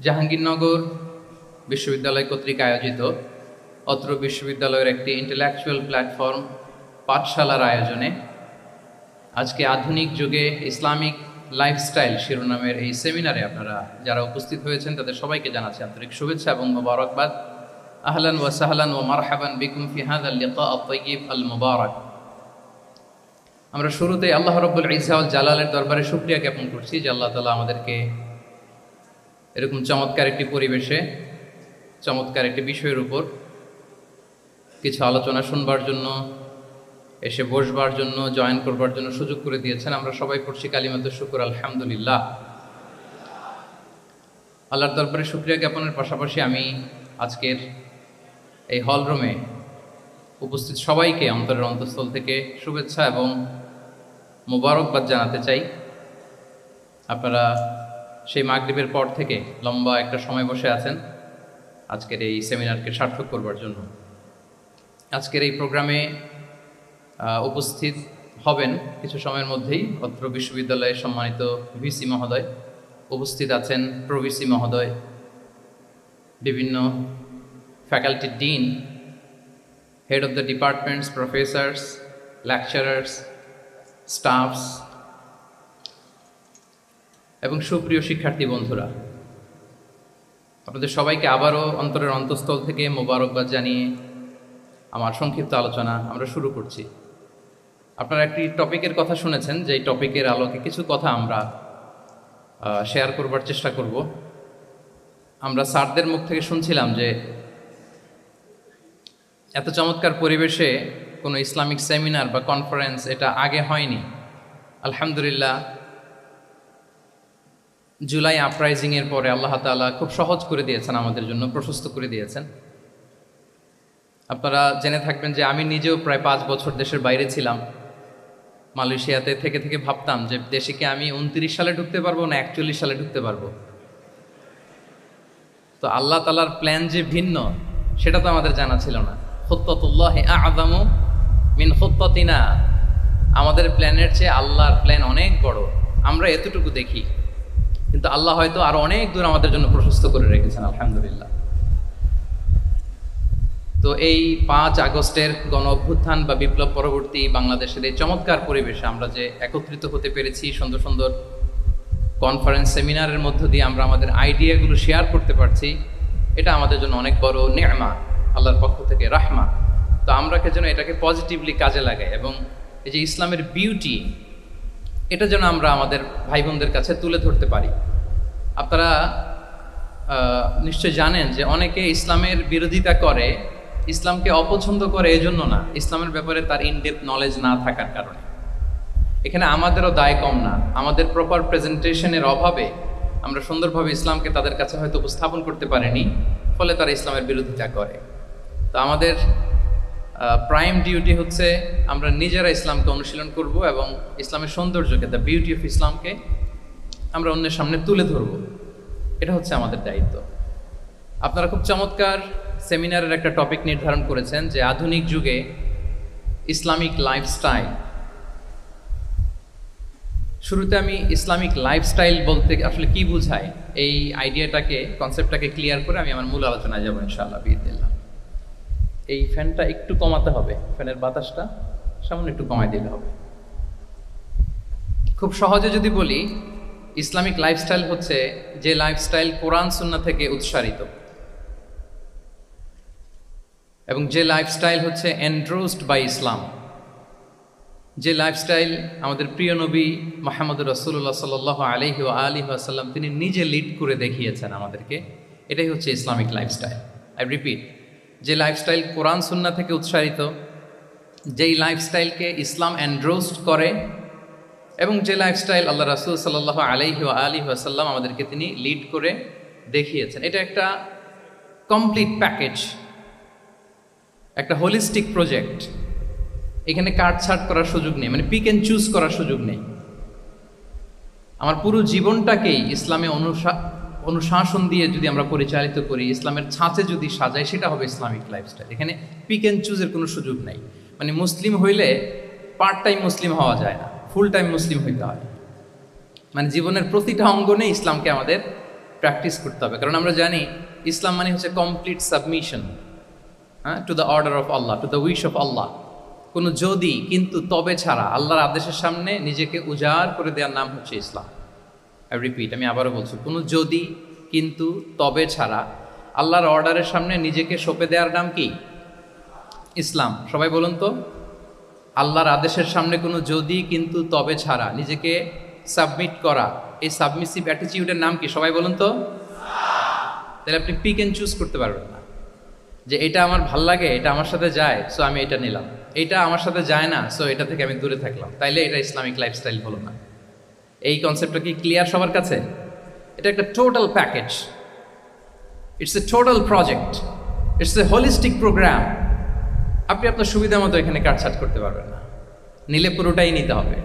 জাহাঙ্গীরনগর বিশ্ববিদ্যালয় কর্তৃক আয়োজিত অত্র বিশ্ববিদ্যালয়ের একটি ইন্টেলেকচুয়াল প্ল্যাটফর্ম পাঠশালার আয়োজনে আজকে আধুনিক যুগে ইসলামিক লাইফস্টাইল শিরোনামের এই সেমিনারে আপনারা যারা উপস্থিত হয়েছেন তাদের সবাইকে জানাচ্ছি আন্তরিক শুভেচ্ছা এবং মোবারকবাদ। আহলান ওয়া সাহলান ওয়া মারহাবান বিকুম ফি হাযাল লিকা আত-তাইয়িব আল মুবারাক। আমরা শুরুতেই আল্লাহ রাব্বুল ইজ্জা ওয়াল জালালের দরবারে শুকরিয়া জ্ঞাপন করছি যে আল্লাহ তাআলা আমাদেরকে এরকম চমৎকার একটি পরিবেশে চমৎকার একটি বিষয়ের উপর কিছু আলোচনা শুনবার জন্য, এসে বসবার জন্য, জয়েন করবার জন্য সুযোগ করে দিয়েছেন। আমরা সবাই পড়ছি কালিমাতুশ শুকর আলহামদুলিল্লাহ। আল্লাহর দরবারে শুকরিয়া জ্ঞাপনের পাশাপাশি আমি আজকের এই হল রুমে উপস্থিত সবাইকে অন্তরের অন্তঃস্থল থেকে শুভেচ্ছা এবং মোবারকবাদ জানাতে চাই। আপনারা সেই মাগরিবের পর থেকে লম্বা একটা সময় বসে আছেন আজকের এই সেমিনারকে সার্থক করবার জন্য। আজকের এই প্রোগ্রামে উপস্থিত হবেন কিছু সময়ের মধ্যেই অত্র বিশ্ববিদ্যালয়ের সম্মানিত ভিসি মহোদয়, উপস্থিত আছেন প্রভিসি মহোদয়, বিভিন্ন faculty dean, head of the departments, professors, lecturers, stuffs এবং সুপ্রিয় শিক্ষার্থী বন্ধুরা, আপনাদের সবাইকে আবারও অন্তরের অন্তঃস্থল থেকে মোবারকবাদ জানিয়ে আমার সংক্ষিপ্ত আলোচনা আমরা শুরু করছি। আপনারা একটি টপিকের কথা শুনেছেন, যে এই টপিকের আলোকে কিছু কথা আমরা শেয়ার করবার চেষ্টা করব। আমরা স্যারদের মুখ থেকে শুনছিলাম যে এত চমৎকার পরিবেশে কোনো ইসলামিক সেমিনার বা কনফারেন্স এটা আগে হয়নি। আলহামদুলিল্লাহ, জুলাই আপরাইজিংয়ের পরে আল্লাহ তাআলা খুব সহজ করে দিয়েছেন আমাদের জন্য, প্রশস্ত করে দিয়েছেন। আপনারা জেনে থাকবেন যে আমি নিজেও প্রায় 5 বছর দেশের বাইরে ছিলাম। মালয়েশিয়াতে থেকে থেকে ভাবতাম যে দেশে কি আমি 29 সালে ঢুকতে পারবো না 41 সালে ঢুকতে পারবো। তো আল্লাহ তাআলার প্ল্যান যে ভিন্ন সেটা তো আমাদের জানা ছিল না। খুত্তাতুল্লাহি আ'যামু মিন খুত্তাতিনা, আমাদের প্ল্যানের চেয়ে আল্লাহর প্ল্যান অনেক বড়। আমরা এতটুকু দেখি, কিন্তু আল্লাহ হয়তো আরো অনেক দূর আমাদের জন্য প্রশস্ত করে রেখেছেন। আলহামদুলিল্লাহ। তো এই 5 আগস্টের গণ অভ্যুত্থান বা বিপ্লব পরবর্তী বাংলাদেশের এই চমৎকার পরিবেশে আমরা যে একত্রিত হতে পেরেছি, সুন্দর সুন্দর কনফারেন্স সেমিনারের মধ্য দিয়ে আমরা আমাদের আইডিয়াগুলো শেয়ার করতে পারছি, এটা আমাদের জন্য অনেক বড় নেয়ামা, আল্লাহর পক্ষ থেকে রাহমা। তো আমরা যেন এটাকে পজিটিভলি কাজে লাগাই এবং এই যে ইসলামের বিউটি, এটা যেন আমরা আমাদের ভাই বোনদের কাছে তুলে ধরতে পারি। আপনারা নিশ্চয় জানেন যে অনেকে ইসলামের বিরোধিতা করে, ইসলামকে অপছন্দ করে এজন্য না, ইসলামের ব্যাপারে তার ইনডেপথ নলেজ না থাকার কারণে। এখানে আমাদেরও দায় কম না। আমাদের প্রপার প্রেজেন্টেশনের অভাবে আমরা সুন্দরভাবে ইসলামকে তাদের কাছে হয়তো উপস্থাপন করতে পারিনি, ফলে তারা ইসলামের বিরোধিতা করে। তো আমাদের প্রাইম ডিউটি হচ্ছে আমরা নিজেরা ইসলামকে অনুশীলন করব এবং ইসলামের সৌন্দর্যকে, দ্য বিউটি অফ ইসলামকে আমরা অন্যের সামনে তুলে ধরব। এটা হচ্ছে আমাদের দায়িত্ব। আপনারা খুব চমৎকার সেমিনারের একটা টপিক নির্ধারণ করেছেন যে আধুনিক যুগে ইসলামিক লাইফস্টাইল। শুরুতে আমি ইসলামিক লাইফস্টাইল বলতে আসলে কি বোঝায় এই আইডিয়াটাকে, কনসেপ্টটাকে ক্লিয়ার করে আমি আমার মূল আলোচনায় যাবো ইনশাআল্লাহ বিইذনিল্লাহ। এই ফ্যানটা একটু কমাতে হবে, ফ্যানের বাতাসটা সামান্য একটু কমাই দিলে হবে। খুব সহজে যদি বলি, ইসলামিক লাইফস্টাইল হচ্ছে যে লাইফস্টাইল কোরআন সুন্নাহ থেকে উৎসারিত এবং যে লাইফস্টাইল হচ্ছে এন্ডোর্সড বাই ইসলাম, যে লাইফস্টাইল আমাদের প্রিয় নবী মুহাম্মদুর রাসূলুল্লাহ সাল্লাল্লাহু আলাইহি ওয়া আলিহি ওয়াসাল্লাম তিনি নিজে লিড করে দেখিয়েছেন আমাদেরকে, এটাই হচ্ছে ইসলামিক লাইফস্টাইল। আই রিপিট, যে লাইফস্টাইল কোরআন সুন্নাহ থেকে উৎসারিত, যেই লাইফস্টাইলকে ইসলাম এন্ডোর্সড করে এবং যে লাইফস্টাইল আল্লাহ রাসূল সাল্লাল্লাহু আলাইহি ওয়া আলিহি ওয়াসাল্লাম আমাদেরকে তিনি লিড করে দেখিয়েছেন, এটা একটা কমপ্লিট প্যাকেজ, একটা হোলিস্টিক প্রজেক্ট। এখানে কাটছাট করার সুযোগ নেই, মানে পিক অ্যান্ড চুজ করার সুযোগ নেই। আমার পুরো জীবনটাকেই ইসলামে অনুশাসন দিয়ে যদি আমরা পরিচালিত করি, ইসলামের ছাঁচে যদি সাজাই, সেটা হবে ইসলামিক লাইফস্টাইল। এখানে পিক অ্যান্ড চুজের কোনো সুযোগ নেই। মানে মুসলিম হইলে পার্ট টাইম মুসলিম হওয়া যায় না, ফুল টাইম মুসলিম হইতে হয়। মানে জীবনের প্রতিটা অঙ্গনে ইসলামকে আমাদের প্র্যাকটিস করতে হবে, কারণ আমরা জানি ইসলাম মানে হচ্ছে কমপ্লিট সাবমিশন, হ্যাঁ, to the order of Allah, to the wish of Allah. কোনো যদি কিন্তু তবে ছাড়া আল্লাহর আদেশের সামনে নিজেকে উজাড় করে দেওয়ার নাম হচ্ছে ইসলাম। আই রিপিট, আমি আবারও বলছি, কোনো যদি কিন্তু তবে ছাড়া আল্লাহর অর্ডারের সামনে নিজেকে সঁপে দেওয়ার নাম কি? ইসলাম। সবাই বলুন তো, আল্লাহর আদেশের সামনে কোনো যদি কিন্তু তবে ছাড়া নিজেকে সাবমিট করা, এই সাবমিসিভ অ্যাটিটিউডের নাম কি? সবাই বলুন তো। তাহলে আপনি পিক অ্যান্ড চুজ করতে পারবেন না যে এটা আমার ভাল লাগে, এটা আমার সাথে যায়, সো আমি এটা নিলাম, এটা আমার সাথে যায় না, সো এটা থেকে আমি দূরে থাকলাম, তাইলে এটা ইসলামিক লাইফস্টাইল হলো না। এই কনসেপ্টটা কি ক্লিয়ার সবার কাছে? এটা একটা total package, it's a total project, it's a holistic programme. আপনি আপনার সুবিধা মতো এখানে কাটছাট করতে পারবেন না, নিলে পুরোটাই নিতে হবে।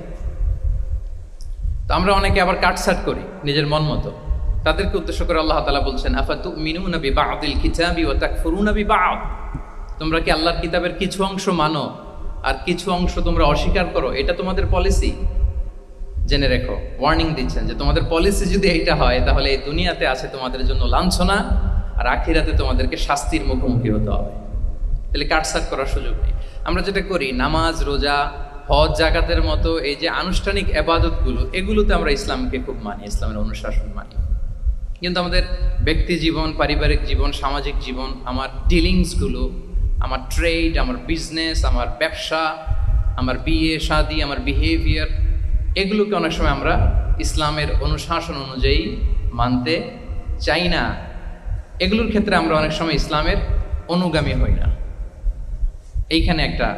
তো আমরা অনেকে আবার কাটছাট করি নিজের মন মতো, তাদেরকে উদ্দেশ্য করে আল্লাহ তাআলা বলছেন, আফাতুমিনুনা বিবা'দিল কিতাবি ওয়া তাকফুরুনা বিবা'দ। তোমরা কি আল্লাহর কিতাবের কিছু অংশ মানো আর কিছু অংশ তোমরা অস্বীকার করো? এটা তোমাদের পলিসি? জেনে রেখো, ওয়ার্নিং দিচ্ছেন যে তোমাদের পলিসি যদি এইটা হয়, তাহলে এই দুনিয়াতে আছে তোমাদের জন্য লাঞ্ছনা, আর আখিরাতে তোমাদেরকে শাস্তির মুখোমুখি হতে হবে। তাহলে কাটছাট করার সুযোগ নেই। আমরা যেটা করি, নামাজ, রোজা, হজ, জাকাতের মতো এই যে আনুষ্ঠানিক ইবাদতগুলো, এগুলোতে আমরা ইসলামকে খুব মানি, ইসলামের অনুশাসন মানি। কিন্তু আমাদের ব্যক্তি জীবন, পারিবারিক জীবন, সামাজিক জীবন, আমার ডিলিংসগুলো, আমার ট্রেড, আমার বিজনেস, আমার ব্যবসা, আমার বিয়ে শাদী, আমার বিহেভিয়ার, এগুলোকে অনেক সময় আমরা ইসলামের অনুশাসন অনুযায়ী মানতে চাই না। এগুলোর ক্ষেত্রে আমরা অনেক সময় ইসলামের অনুগামী হই না। এইখানে একটা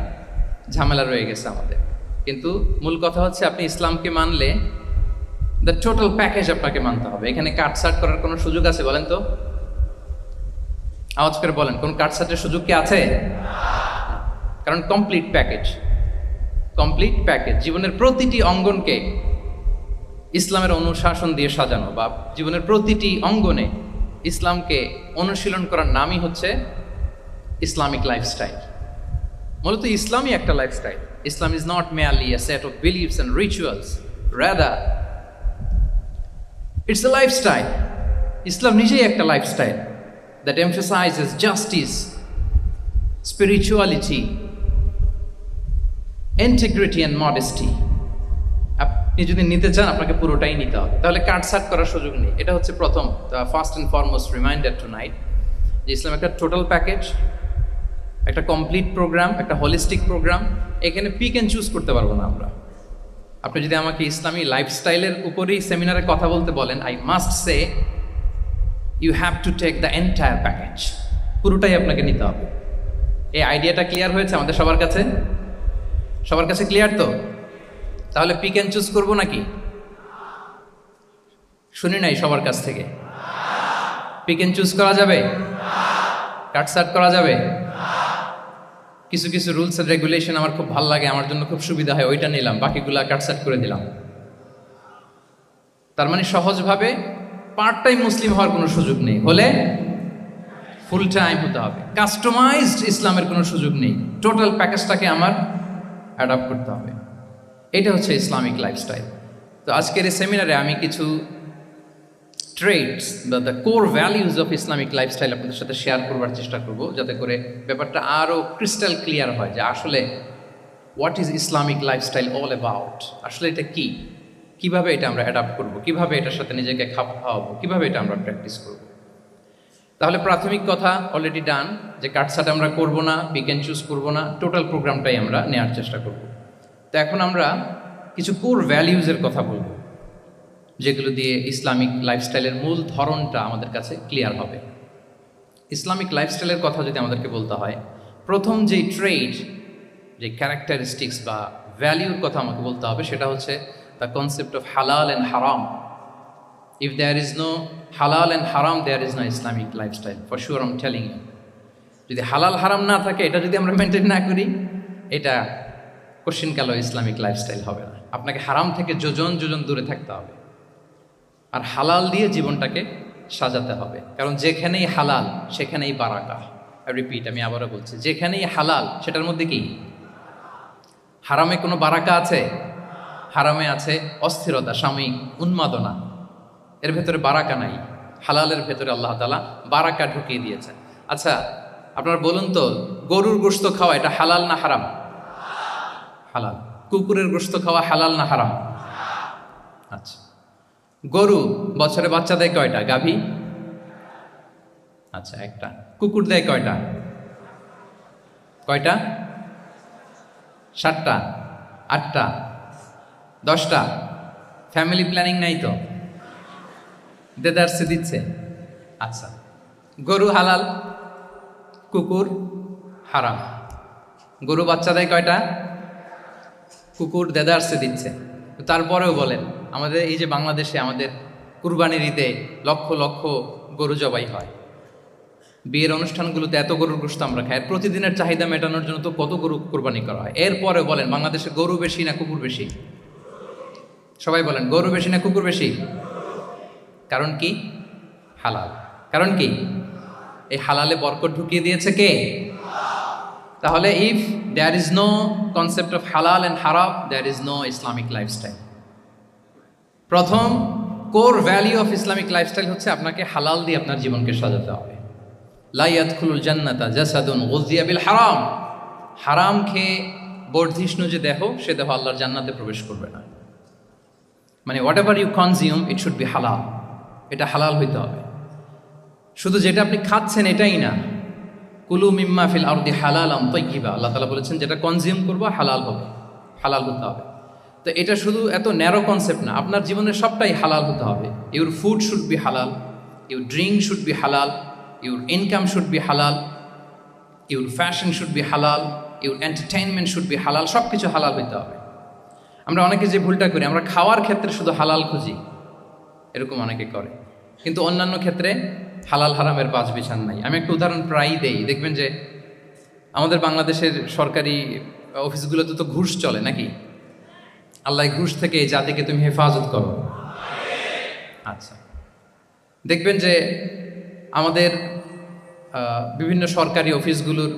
ঝামেলা রয়ে গেছে আমাদের। কিন্তু মূল কথা হচ্ছে, আপনি ইসলামকে মানলে দ্য টোটাল প্যাকেজ আপনাকে মানতে হবে। এখানে কাটছাট করার কোনো সুযোগ আছে বলেন তো? আওয়াজ করে বলেন, কোন কাটছাটের সুযোগ কি আছে? কারণ কমপ্লিট প্যাকেজ, কমপ্লিট প্যাকেজ। জীবনের প্রতিটি অঙ্গনকে ইসলামের অনুশাসন দিয়ে সাজানো, বা জীবনের প্রতিটি অঙ্গনে ইসলামকে অনুশীলন করার নামই হচ্ছে ইসলামিক লাইফস্টাইল। মূলত ইসলামই একটা lifestyle. Islam is not merely a set of beliefs and rituals, rather it's a lifestyle. ইসলাম নিজেই একটা lifestyle that emphasizes justice, spirituality, integrity and modesty. আপনি যদি নিতে চান, আপনাকে পুরোটাই নিতে হবে, তাহলে কাটছাট করার সুযোগ নেই। এটা হচ্ছে প্রথম, first and foremost reminder tonight, যে ইসলাম একটা টোটাল প্যাকেজ, একটা কমপ্লিট প্রোগ্রাম, একটা হোলিস্টিক প্রোগ্রাম। এখানে পিক অ্যান্ড চুজ করতে পারবো না আমরা। আপনি যদি আমাকে ইসলামী লাইফস্টাইলের উপরেই সেমিনারে কথা বলতে বলেন, I must say you have to take the entire package, পুরোটাই আপনাকে নিতে হবে। এই আইডিয়াটা ক্লিয়ার হয়েছে আমাদের সবার কাছে? সবার কাছে ক্লিয়ার তো? তাহলে পিক অ্যান্ড চুজ করবো নাকি? শুনি নাই সবার কাছ থেকে। পিক অ্যান্ড চুজ করা যাবে? কাটছাট করা যাবে? কিছু কিছু রুলস এন্ড রেগুলেশন আমার খুব ভালো লাগে, আমার জন্য খুব সুবিধা হয়, ওইটা নিলাম, বাকিগুলা কাটছাট করে দিলাম। তার মানে সহজভাবে পার্ট টাইম মুসলিম হওয়ার কোনো সুযোগ নেই, হলে ফুল টাইম হতে হবে। কাস্টমাইজড ইসলামের কোনো সুযোগ নেই, টোটাল প্যাকেজটাকে আমার অ্যাডাপ্ট করতে হবে। এটা হচ্ছে ইসলামিক লাইফস্টাইল। তো আজকের এই সেমিনারে আমি কিছু ট্রেডস বা the core values of Islamic lifestyle আপনাদের সাথে শেয়ার করবার চেষ্টা করব, যাতে করে ব্যাপারটা আরও ক্রিস্টাল ক্লিয়ার হয় যে আসলে what is Islamic lifestyle all about. আসলে এটা কি, কিভাবে এটা আমরা অ্যাডাপ্ট করব, কিভাবে এটার সাথে নিজেকে খাপ খাওয়াবো, কিভাবে এটা আমরা প্র্যাকটিস করব। তাহলে প্রাথমিক কথা অলরেডি ডান, যে কাটছাট আমরা করব না, পিক অ্যান্ড চুজ করবো না, টোটাল প্রোগ্রামটাই আমরা নেওয়ার চেষ্টা করব। তো এখন আমরা কিছু কোর ভ্যালিউজের কথা বলবো, যেগুলো দিয়ে ইসলামিক লাইফস্টাইলের মূল ধরনটা আমাদের কাছে ক্লিয়ার হবে। ইসলামিক লাইফস্টাইলের কথা যদি আমাদেরকে বলতে হয়, প্রথম যেই ট্রেড, যে ক্যারেক্টারিস্টিক্স বা ভ্যালিউর কথা আমাকে বলতে হবে, সেটা হচ্ছে দ্য কনসেপ্ট অফ হালাল অ্যান্ড হারাম। ইফ দেয়ার ইজ নো হালাল অ্যান্ড হারাম, there is no Islamic lifestyle, for sure I am telling you. যদি হালাল হারাম না থাকে, এটা যদি আমরা মেনটেন না করি, এটা কোশ্চিনকালেও ইসলামিক লাইফস্টাইল হবে না। আপনাকে হারাম থেকে যোজন যোজন দূরে থাকতে হবে, আর হালাল দিয়ে জীবনটাকে সাজাতে হবে। কারণ যেখানেই হালাল সেখানেই বারাকা। রিপিট, আমি আবারও বলছি, যেখানেই হালাল সেটার মধ্যে কি? হারামে কোনো বারাকা আছে? হারামে আছে অস্থিরতা, সাময়িক উন্মাদনা, এর ভেতরে বারাকা নাই। হালালের ভেতরে আল্লাহ তাআলা বারাকা ঢুকিয়ে দিয়েছেন। আচ্ছা, আপনারা বলুন তো, গরুর গোশত খাওয়া এটা হালাল না হারাম? হালাল। কুকুরের গোশত খাওয়া হালাল না হারাম? আচ্ছা, গরু বছরে বাচ্চা দেয় কয়টা? গাভী? আচ্ছা, একটা। কুকুর দেয় কয়টা? কয়টা? 7টা, 8টা, 10টা? ফ্যামিলি প্ল্যানিং নাই তো? দেদারসে দিচ্ছে। আচ্ছা, গরু হালাল, কুকুর হারাম। গরু বাচ্চা দেয় কয়টা? কুকুর দেদারসে দিচ্ছে। তারপরেও বলেন, আমাদের এই যে বাংলাদেশে আমাদের কুরবানির ঈদে লক্ষ লক্ষ গরু জবাই হয়, বিয়ের অনুষ্ঠানগুলোতে এত গরুর গোশত আমরা খাই, প্রতিদিনের চাহিদা মেটানোর জন্য তো কত গরু কোরবানি করা হয়। এরপরে বলেন, বাংলাদেশে গরু বেশি না কুকুর বেশি? সবাই বলেন, গরু বেশি না কুকুর বেশি? কারণ কি? হালাল। কারণ কি? এই হালালে বরকত ঢুকিয়ে দিয়েছে কে? তাহলে if there is no concept of হালাল অ্যান্ড হারাম, there is no Islamic lifestyle. প্রথম core value of Islamic lifestyle হচ্ছে আপনাকে হালাল দিয়ে আপনার জীবনকে সাজাতে হবে। লা ইয়াদখুলুল জান্নাতা জাসাদুন গুযিয়া বিল হারাম। হারাম খেয়ে বর্ধিষ্ণু যে দেহ, সে দেহ আল্লাহর জান্নাতে প্রবেশ করবে না। মানে whatever you consume, it should be হালাল। এটা হালাল হইতে হবে। শুধু যেটা আপনি খাচ্ছেন এটাই না, কুলু মিম্মা ফিল আরদি হালালাম তাইয়্যিবা, আল্লাহ তাআলা বলেছেন যেটা কনজিউম করবো হালাল হবে, হালাল হতে হবে। তো এটা শুধু এত ন্যারো কনসেপ্ট না, আপনার জীবনের সবটাই হালাল হতে হবে। ইউর ফুড শুড বি হালাল, ইউর ড্রিঙ্ক শুড বি হালাল, ইউর ইনকাম শুড বি হালাল, ইউর ফ্যাশন শুড বি হালাল, ইউর এন্টারটেইনমেন্ট শুড বি হালাল। সব কিছু হালাল হইতে হবে। আমরা অনেকে যে ভুলটা করি, আমরা খাওয়ার ক্ষেত্রে শুধু হালাল খুঁজি, এরকম অনেকে করে, কিন্তু অন্যান্য ক্ষেত্রে হালাল হারামের বাছ বিছান নাই। আমি একটা উদাহরণ প্রায়ই দেই, দেখবেন যে আমাদের বাংলাদেশের সরকারি অফিসগুলোতে তো ঘুষ চলে নাকি? আল্লাহ ঘুষ থেকে এই জাতিকে তুমি হেফাজত করো। আচ্ছা, দেখবেন যে আমাদের বিভিন্ন সরকারি অফিসগুলোর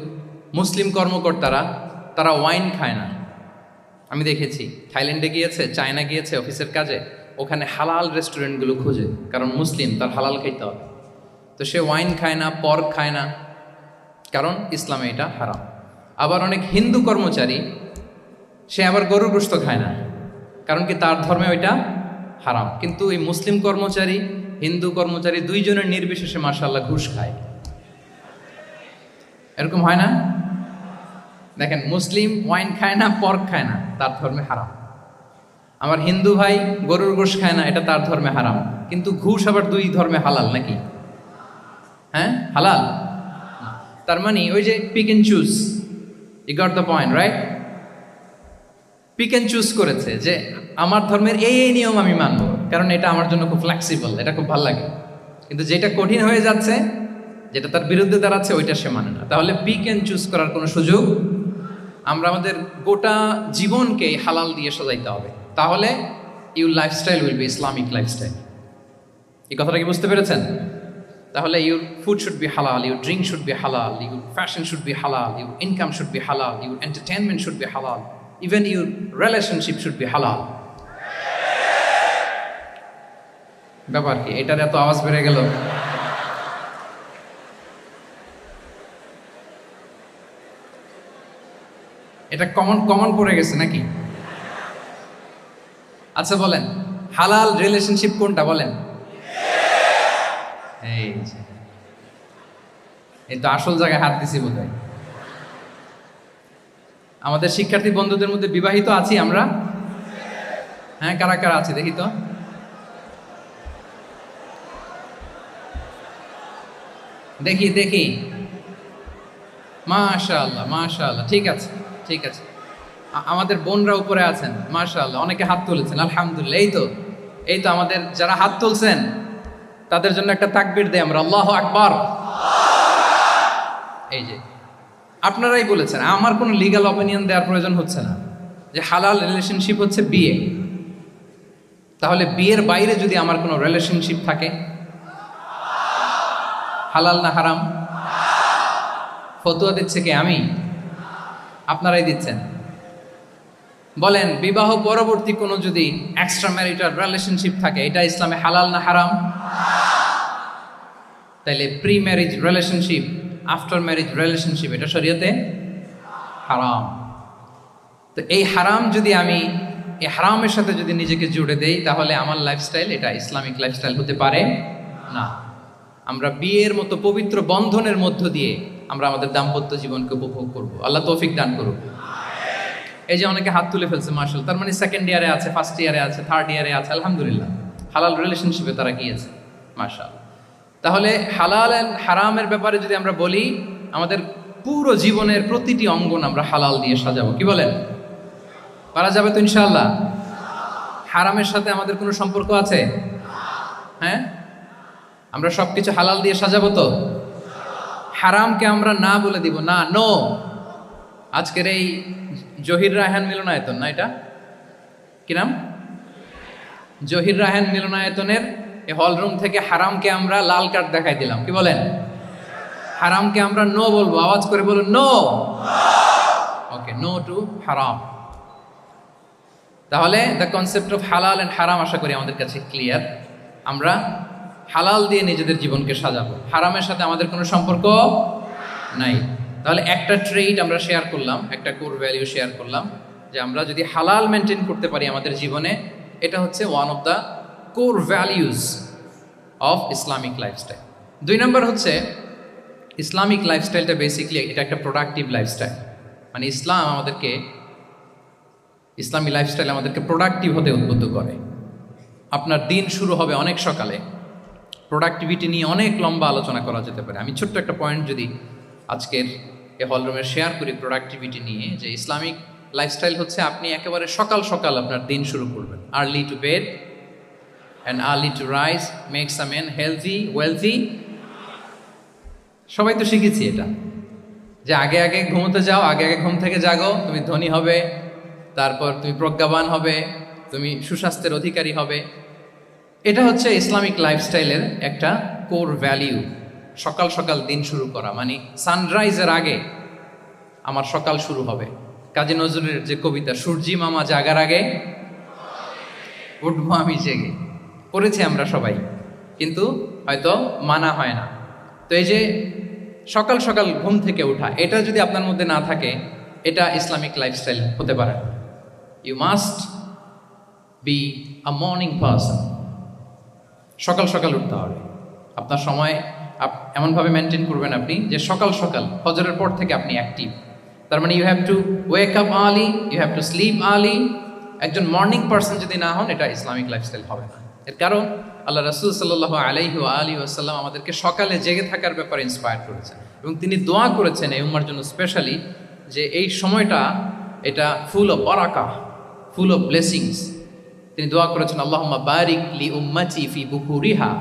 মুসলিম কর্মকর্তারা, তারা ওয়াইন খায় না। আমি দেখেছি, থাইল্যান্ডে গিয়েছে, চায়না গিয়েছে অফিসের কাজে, ওখানে হালাল রেস্টুরেন্টগুলো খুঁজে, কারণ মুসলিম, তার হালাল খাইতে হবে। তো সে ওয়াইন খায় না, পর্ক খায় না, কারণ ইসলামে এটা হারাম। আবার অনেক হিন্দু কর্মচারী, সে আবার গরুর গোশত খায় না, কারণ কি তার ধর্মে ওইটা হারাম। কিন্তু এই মুসলিম কর্মচারী, হিন্দু কর্মচারী দুইজনের নির্বিশেষে মাশাআল্লাহ ঘুষ খায়। এরকম হয় না? দেখেন, মুসলিম ওয়াইন খায় না, পর্ক খায় না, তার ধর্মে হারাম। আমার হিন্দু ভাই গরুর গোশত খায় না, এটা তার ধর্মে হারাম। কিন্তু ঘুষ আবার দুই ধর্মে হালাল নাকি? হ্যাঁ, হালাল। তার মানে ওই যে pick and choose, you got the point, right? Pick and choose করেছে যে আমার ধর্মের এই নিয়ম আমি মানবো, কারণ এটা আমার জন্য খুব ফ্লেক্সিবল, এটা খুব ভালো লাগে। কিন্তু যেটা কঠিন হয়ে যাচ্ছে, যেটা তার বিরুদ্ধে দাঁড়াচ্ছে, ওইটা সে মানে না। তাহলে পিক এন্ড চুজ করার কোনো সুযোগ। আমরা আমাদের গোটা জীবনকে হালাল দিয়ে সাজাইতে হবে, তাহলে your lifestyle will be Islamic lifestyle. এই কথাটা কি বুঝতে পেরেছেন? তাহলে ইউর ফুড শুড বি হালাল, ইউর ড্রিঙ্ক শুড বি হালাল, ইউর ফ্যাশন শুড বি হালাল, ইউর ইনকাম শুড বি হালাল, ইউর এন্টারটেনমেন্ট শুড বি হালাল, even your relationship should be হালাল। ব্যাপার কি? এটার এত আওয়াজ বেড়ে গেল। এটা কমন পড়ে গেছে নাকি? আচ্ছা বলেন, হালাল রিলেশনশিপ কোনটা বলেন? এই তো আসল জায়গায় হাত দিছি বোধহয়। আমাদের শিক্ষার্থী বন্ধুদের মধ্যে বিবাহিত আছি আমরা? হ্যাঁ, কারা কারা আছে দেখি তো। দেখি দেখি, মাশাআল্লাহ মাশাআল্লাহ, ঠিক আছে ঠিক আছে। আমাদের বোনরা উপরে আছেন, মাশাআল্লাহ, অনেকে হাত তুলেছেন, আলহামদুলিল্লাহ। এই তো আমাদের যারা হাত তুলছেন তাদের জন্য একটা তাকবীর দেই আমরা, আল্লাহু আকবার। এই যে আপনারাই বলেছেন, আমার কোনো লিগ্যাল অপিনিয়ন দেওয়ার প্রয়োজন হচ্ছে না, যে হালাল রিলেশনশিপ হচ্ছে বিয়ে। তাহলে বিয়ের বাইরে যদি আমার কোনো রিলেশনশিপ থাকে, হালাল না হারাম? ফতোয়া দিচ্ছে কে? আমি? আপনারাই দিচ্ছেন। বলেন, বিবাহ পরবর্তী কোনো যদি এক্সট্রা ম্যারিটাল রিলেশনশিপ থাকে, এটা ইসলামে হালাল না হারাম? তাইলে pre marriage relationship, after marriage relationship এটা শরীয়তে হারাম। তো এই হারাম যদি আমি এই হারামের সাথে যদি নিজেকে জুড়ে দেই, তাহলে আমার লাইফস্টাইল এটা ইসলামিক লাইফস্টাইল হতে পারে না। আমরা বিয়ের মতো পবিত্র বন্ধনের মধ্য দিয়ে আমরা আমাদের দাম্পত্য জীবনকে উপভোগ করব। আল্লাহ তৌফিক দান করুক। এই যে অনেকে হাত তুলে ফেলছে মাশাআল্লাহ, তার মানে সেকেন্ড ইয়ারে আছে, ফার্স্ট ইয়ারে আছে, থার্ড ইয়ারে আছে, আলহামদুলিল্লাহ হালাল রিলেশনশিপে তারা গিয়েছে মাশাআল্লাহ। তাহলে হালাল এন্ড হারামের ব্যাপারে যদি আমরা বলি, আমাদের পুরো জীবনের প্রতিটি অঙ্গন আমরা হালাল দিয়ে সাজাবো। কি বলেন, পারা যাবে তো ইনশাআল্লাহ? হারামের সাথে আমাদের কোনো সম্পর্ক আছে? হ্যাঁ, আমরা সবকিছু হালাল দিয়ে সাজাবো তো? হারামকে আমরা না বলে দিব না, নো। আজকের এই জহির রায়হান মিলনায়তন, না এটা কি নাম, জহির রায়হান মিলনায়তনের এই হলরুম থেকে হারামকে আমরা লাল কার্ড দেখাই দিলাম। কি বলেন, হারামকে আমরা নো বলবো, আওয়াজ করে বলুন নো। ওকে, নো টু হারাম। তাহলে দ্য কনসেপ্ট অফ হালাল এন্ড হারাম আশা করি আমাদের কাছে ক্লিয়ার। আমরা হালাল দিয়ে নিজেদের জীবনকে সাজাবো, হারামের সাথে আমাদের কোনো সম্পর্ক নাই। তাহলে একটা ট্রেড আমরা শেয়ার করলাম, একটা কোর ভ্যালিউ শেয়ার করলাম, যে আমরা যদি হালাল মেনটেন করতে পারি আমাদের জীবনে, এটা হচ্ছে one of the core values of Islamic lifestyle. 2 নম্বর হচ্ছে ইসলামিক লাইফস্টাইলটা বেসিকলি এটা একটা প্রোডাক্টিভ লাইফস্টাইল। মানে ইসলাম আমাদেরকে, ইসলামী লাইফস্টাইল আমাদেরকে প্রোডাক্টিভ হতে উদ্বুদ্ধ করে। আপনার দিন শুরু হবে অনেক সকালে, প্রোডাক্টিভিটি নিয়ে অনেক লম্বা আলোচনা করা যেতে পারে। আমি ছোট্ট একটা পয়েন্ট যদি আজকের এই হলরুমে শেয়ার করি প্রোডাক্টিভিটি নিয়ে, যে ইসলামিক লাইফস্টাইল হচ্ছে আপনি একেবারে সকাল সকাল আপনার দিন শুরু করবেন। Early to bed and early to rise makes a man healthy wealthy. সবাই তো শিখেছি এটা, যে আগে আগে ঘুমোতে যাও, আগে আগে ঘুম থেকে জাগো, তুমি ধনী হবে, তারপর তুমি প্রজ্ঞাবান হবে, তুমি সুস্বাস্থ্যের অধিকারী হবে। এটা হচ্ছে ইসলামিক লাইফস্টাইলের একটা কোর ভ্যালিউ। সকাল সকাল দিন শুরু করা, মানে সানরাইজের আগে আমার সকাল শুরু হবে। কাজী নজরুলের যে কবিতা, সূর্যি মামা জাগার আগে উঠবো আমি জেগে, পড়েছি আমরা সবাই, কিন্তু হয়তো মানা হয় না। তো এই যে সকাল সকাল ঘুম থেকে ওঠা, এটা যদি আপনার মধ্যে না থাকে, এটা ইসলামিক লাইফস্টাইল হতে পারে না। You must be a morning person. সকাল সকাল উঠতে হবে। আপনার সময় এমনভাবে মেনটেন করবেন আপনি, যে সকাল সকাল ফজরের পর থেকে আপনি অ্যাক্টিভ। তার মানে you have to wake up early, you have to sleep early. একজন মর্নিং পারসন যদি না হন, এটা ইসলামিক লাইফস্টাইল হবে না। এর কারণ আল্লাহ রাসূল সাল্লাল্লাহু আলাইহি ওয়া আলিহি ওয়াসাল্লাম আমাদেরকে সকালে জেগে থাকার ব্যাপারে ইন্সপায়ার করেছেন, এবং তিনি দোয়া করেছেন এই উম্মার জন্য স্পেশালি, যে এই সময়টা এটা ফুল অফ বারাকা, ফুল অফ ব্লেসিংস। তিনি দোয়া করেছেন, আল্লাহুম্মা বারিক লি উম্মতি ফি বুকুরিহা।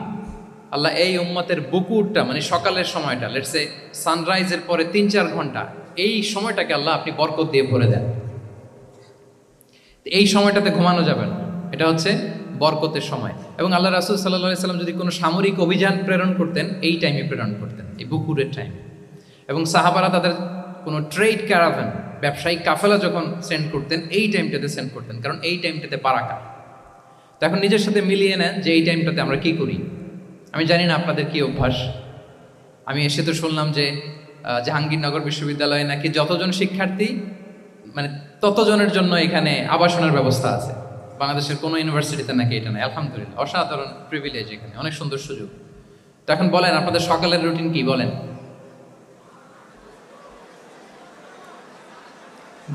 আল্লাহ এই উম্মতের বুকুরটা, মানে সকালের সময়টা, লেটস সে সানরাইজের পরে 3-4 ঘন্টা, এই সময়টাকে আল্লাহ আপনি বরকত দিয়ে ভরে দেন। এই সময়টাতে ঘুমানো যাবে না, এটা হচ্ছে বরকতের সময়। এবং আল্লাহ রাসূল সাল্লাল্লাহু আলাইহি সাল্লাম যদি কোনো সামরিক অভিযান প্রেরণ করতেন, এই টাইমে প্রেরণ করতেন, এই বুকুরের টাইমে। এবং সাহাবারা তাদের কোনো ট্রেড ক্যারাভান, ব্যবসায়িক কাফেলা যখন সেন্ড করতেন, এই টাইমটাতে সেন্ড করতেন, কারণ এই টাইমটাতে বারাকা। তো এখন নিজের সাথে মিলিয়ে নেন যে এই টাইমটাতে আমরা কি করি। আমি জানি না আপনাদের কি অভ্যাস। আমি এসে তো শুনলাম যে জাহাঙ্গীরনগর বিশ্ববিদ্যালয়ে নাকি যতজন শিক্ষার্থী, মানে ততজনের জন্য এখানে আবাসনের ব্যবস্থা আছে। বাংলাদেশের কোনো ইউনিভার্সিটিতে নাকি এটা নেই। আলহামদুলিল্লাহ, অসাধারণ প্রিভিলেজ, এখানে অনেক সুন্দর সুযোগ। তো এখন বলেন, আপনাদের সকালের রুটিন কি? বলেন,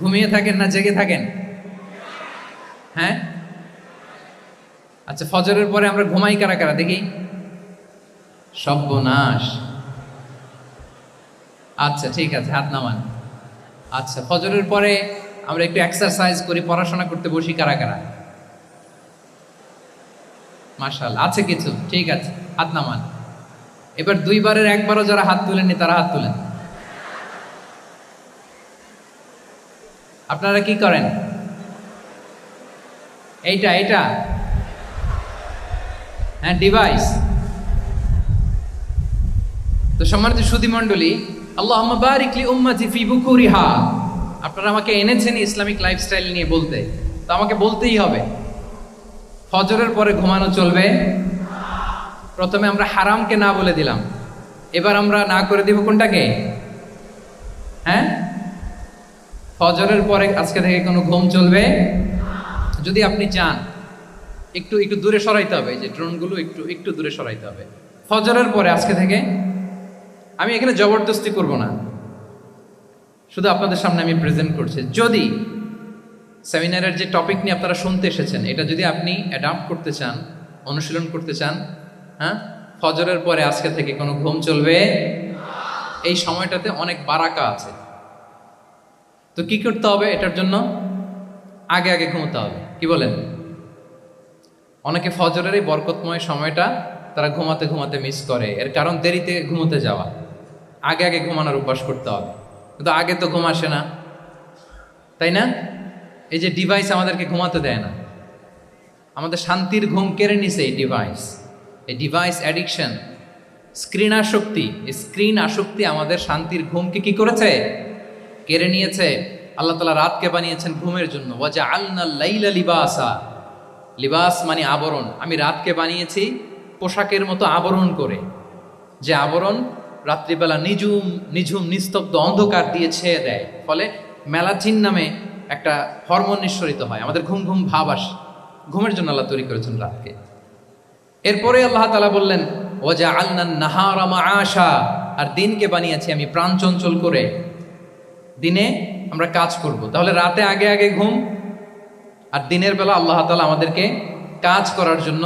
ঘুমিয়ে থাকেন না জেগে থাকেন? হ্যাঁ, আচ্ছা, ফজরের পরে আমরা ঘুমাই কারা কারা দেখি? সর্বনাশ। আচ্ছা ঠিক আছে, হাত নামান। আচ্ছা, ফজরের পরে আমরা একটু এক্সারসাইজ করি, পড়াশোনা করতে বসি কারা কারা? মাশাআল্লাহ, আছে কিছু, ঠিক আছে, হাত নামান। এবার 2 বারের 1 বারও যারা হাত তুলেননি তারা হাত তুলেন। আপনারা কি করেন? এইটা হ্যাঁ, ডিভাইস। তো সম্মানিত সুধী মণ্ডলী, আল্লাহুম্মা বারিক লি উম্মতি ফি বুকুরিহা। আপনারা আমাকে এনেছেন ইসলামিক লাইফস্টাইল নিয়ে বলতে, তো আমাকে বলতেই হবে। ফজরের পরে ঘুমানো চলবে। প্রথমে আমরা হারামকে না বলে দিলাম, এবার আমরা না করে দিব কোনটাকে? হ্যাঁ, ফজরের পরে আজকে থেকে কোনো ঘুম চলবে। যদি আপনি চান একটু একটু দূরে সরাইতে হবে, যে ড্রোনগুলো একটু একটু দূরে সরাইতে হবে। ফজরের পরে আজকে থেকে আমি এখানে জবরদস্তি করব না, শুধু আপনাদের সামনে আমি প্রেজেন্ট করছি। যদি সেমিনারের যে টপিক নিয়ে আপনারা শুনতে এসেছেন, এটা যদি আপনি অ্যাডাপ্ট করতে চান, অনুশীলন করতে চান, হ্যাঁ, ফজরের পরে আজকে থেকে কোনো ঘুম চলবে। এই সময়টাতে অনেক বারাকা আছে। তো কি করতে হবে? এটার জন্য আগে আগে ঘুমোতে হবে। কি বলেন? অনেকে ফজরের এই বরকতময় সময়টা তারা ঘুমাতে ঘুমাতে মিস করে। এর কারণ দেরিতে ঘুমোতে যাওয়া। আগে আগে ঘুমানোর অভ্যাস করতে হবে। কিন্তু আগে তো ঘুম আসে না, তাই না? এই যে ডিভাইস আমাদেরকে ঘুমাতে দেয় না, আমাদের শান্তির ঘুম কেড়ে নিছে এই ডিভাইস। এই ডিভাইস অ্যাডিকশন, স্ক্রিন আসক্তি, এই স্ক্রিন আসক্তি আমাদের শান্তির ঘুমকে কি করেছে? কেড়ে নিয়েছে। আল্লাহ তাআলা রাতকে বানিয়েছেন ঘুমের জন্য। ওয়াজআলনাল লাইলা লিবাসা, লিবাস মানে আবরণ। আমি রাতকে বানিয়েছি পোশাকের মতো আবরণ করে, যে আবরণ রাত্রিবেলা নিঝুম নিঝুম নিস্তব্ধ অন্ধকার দিয়ে ছেয়ে দেয়। ফলে মেলাটিন নামে একটা হরমোন নিঃসরিত হয়, আমাদের ঘুম ঘুম ভাব আসে। ঘুমের জন্য আল্লাহ তৈরি করেছেন রাতকে। এরপরে আল্লাহ তাআলা বললেন ওয়াজআলনান নাহারা মাআশা, আর দিনকে বানিয়েছি আমি প্রাণ চঞ্চল করে। দিনে আমরা কাজ করব, তাহলে রাতে আগে আগে ঘুম, আর দিনের বেলা আল্লাহ তাআলা আমাদেরকে কাজ করার জন্য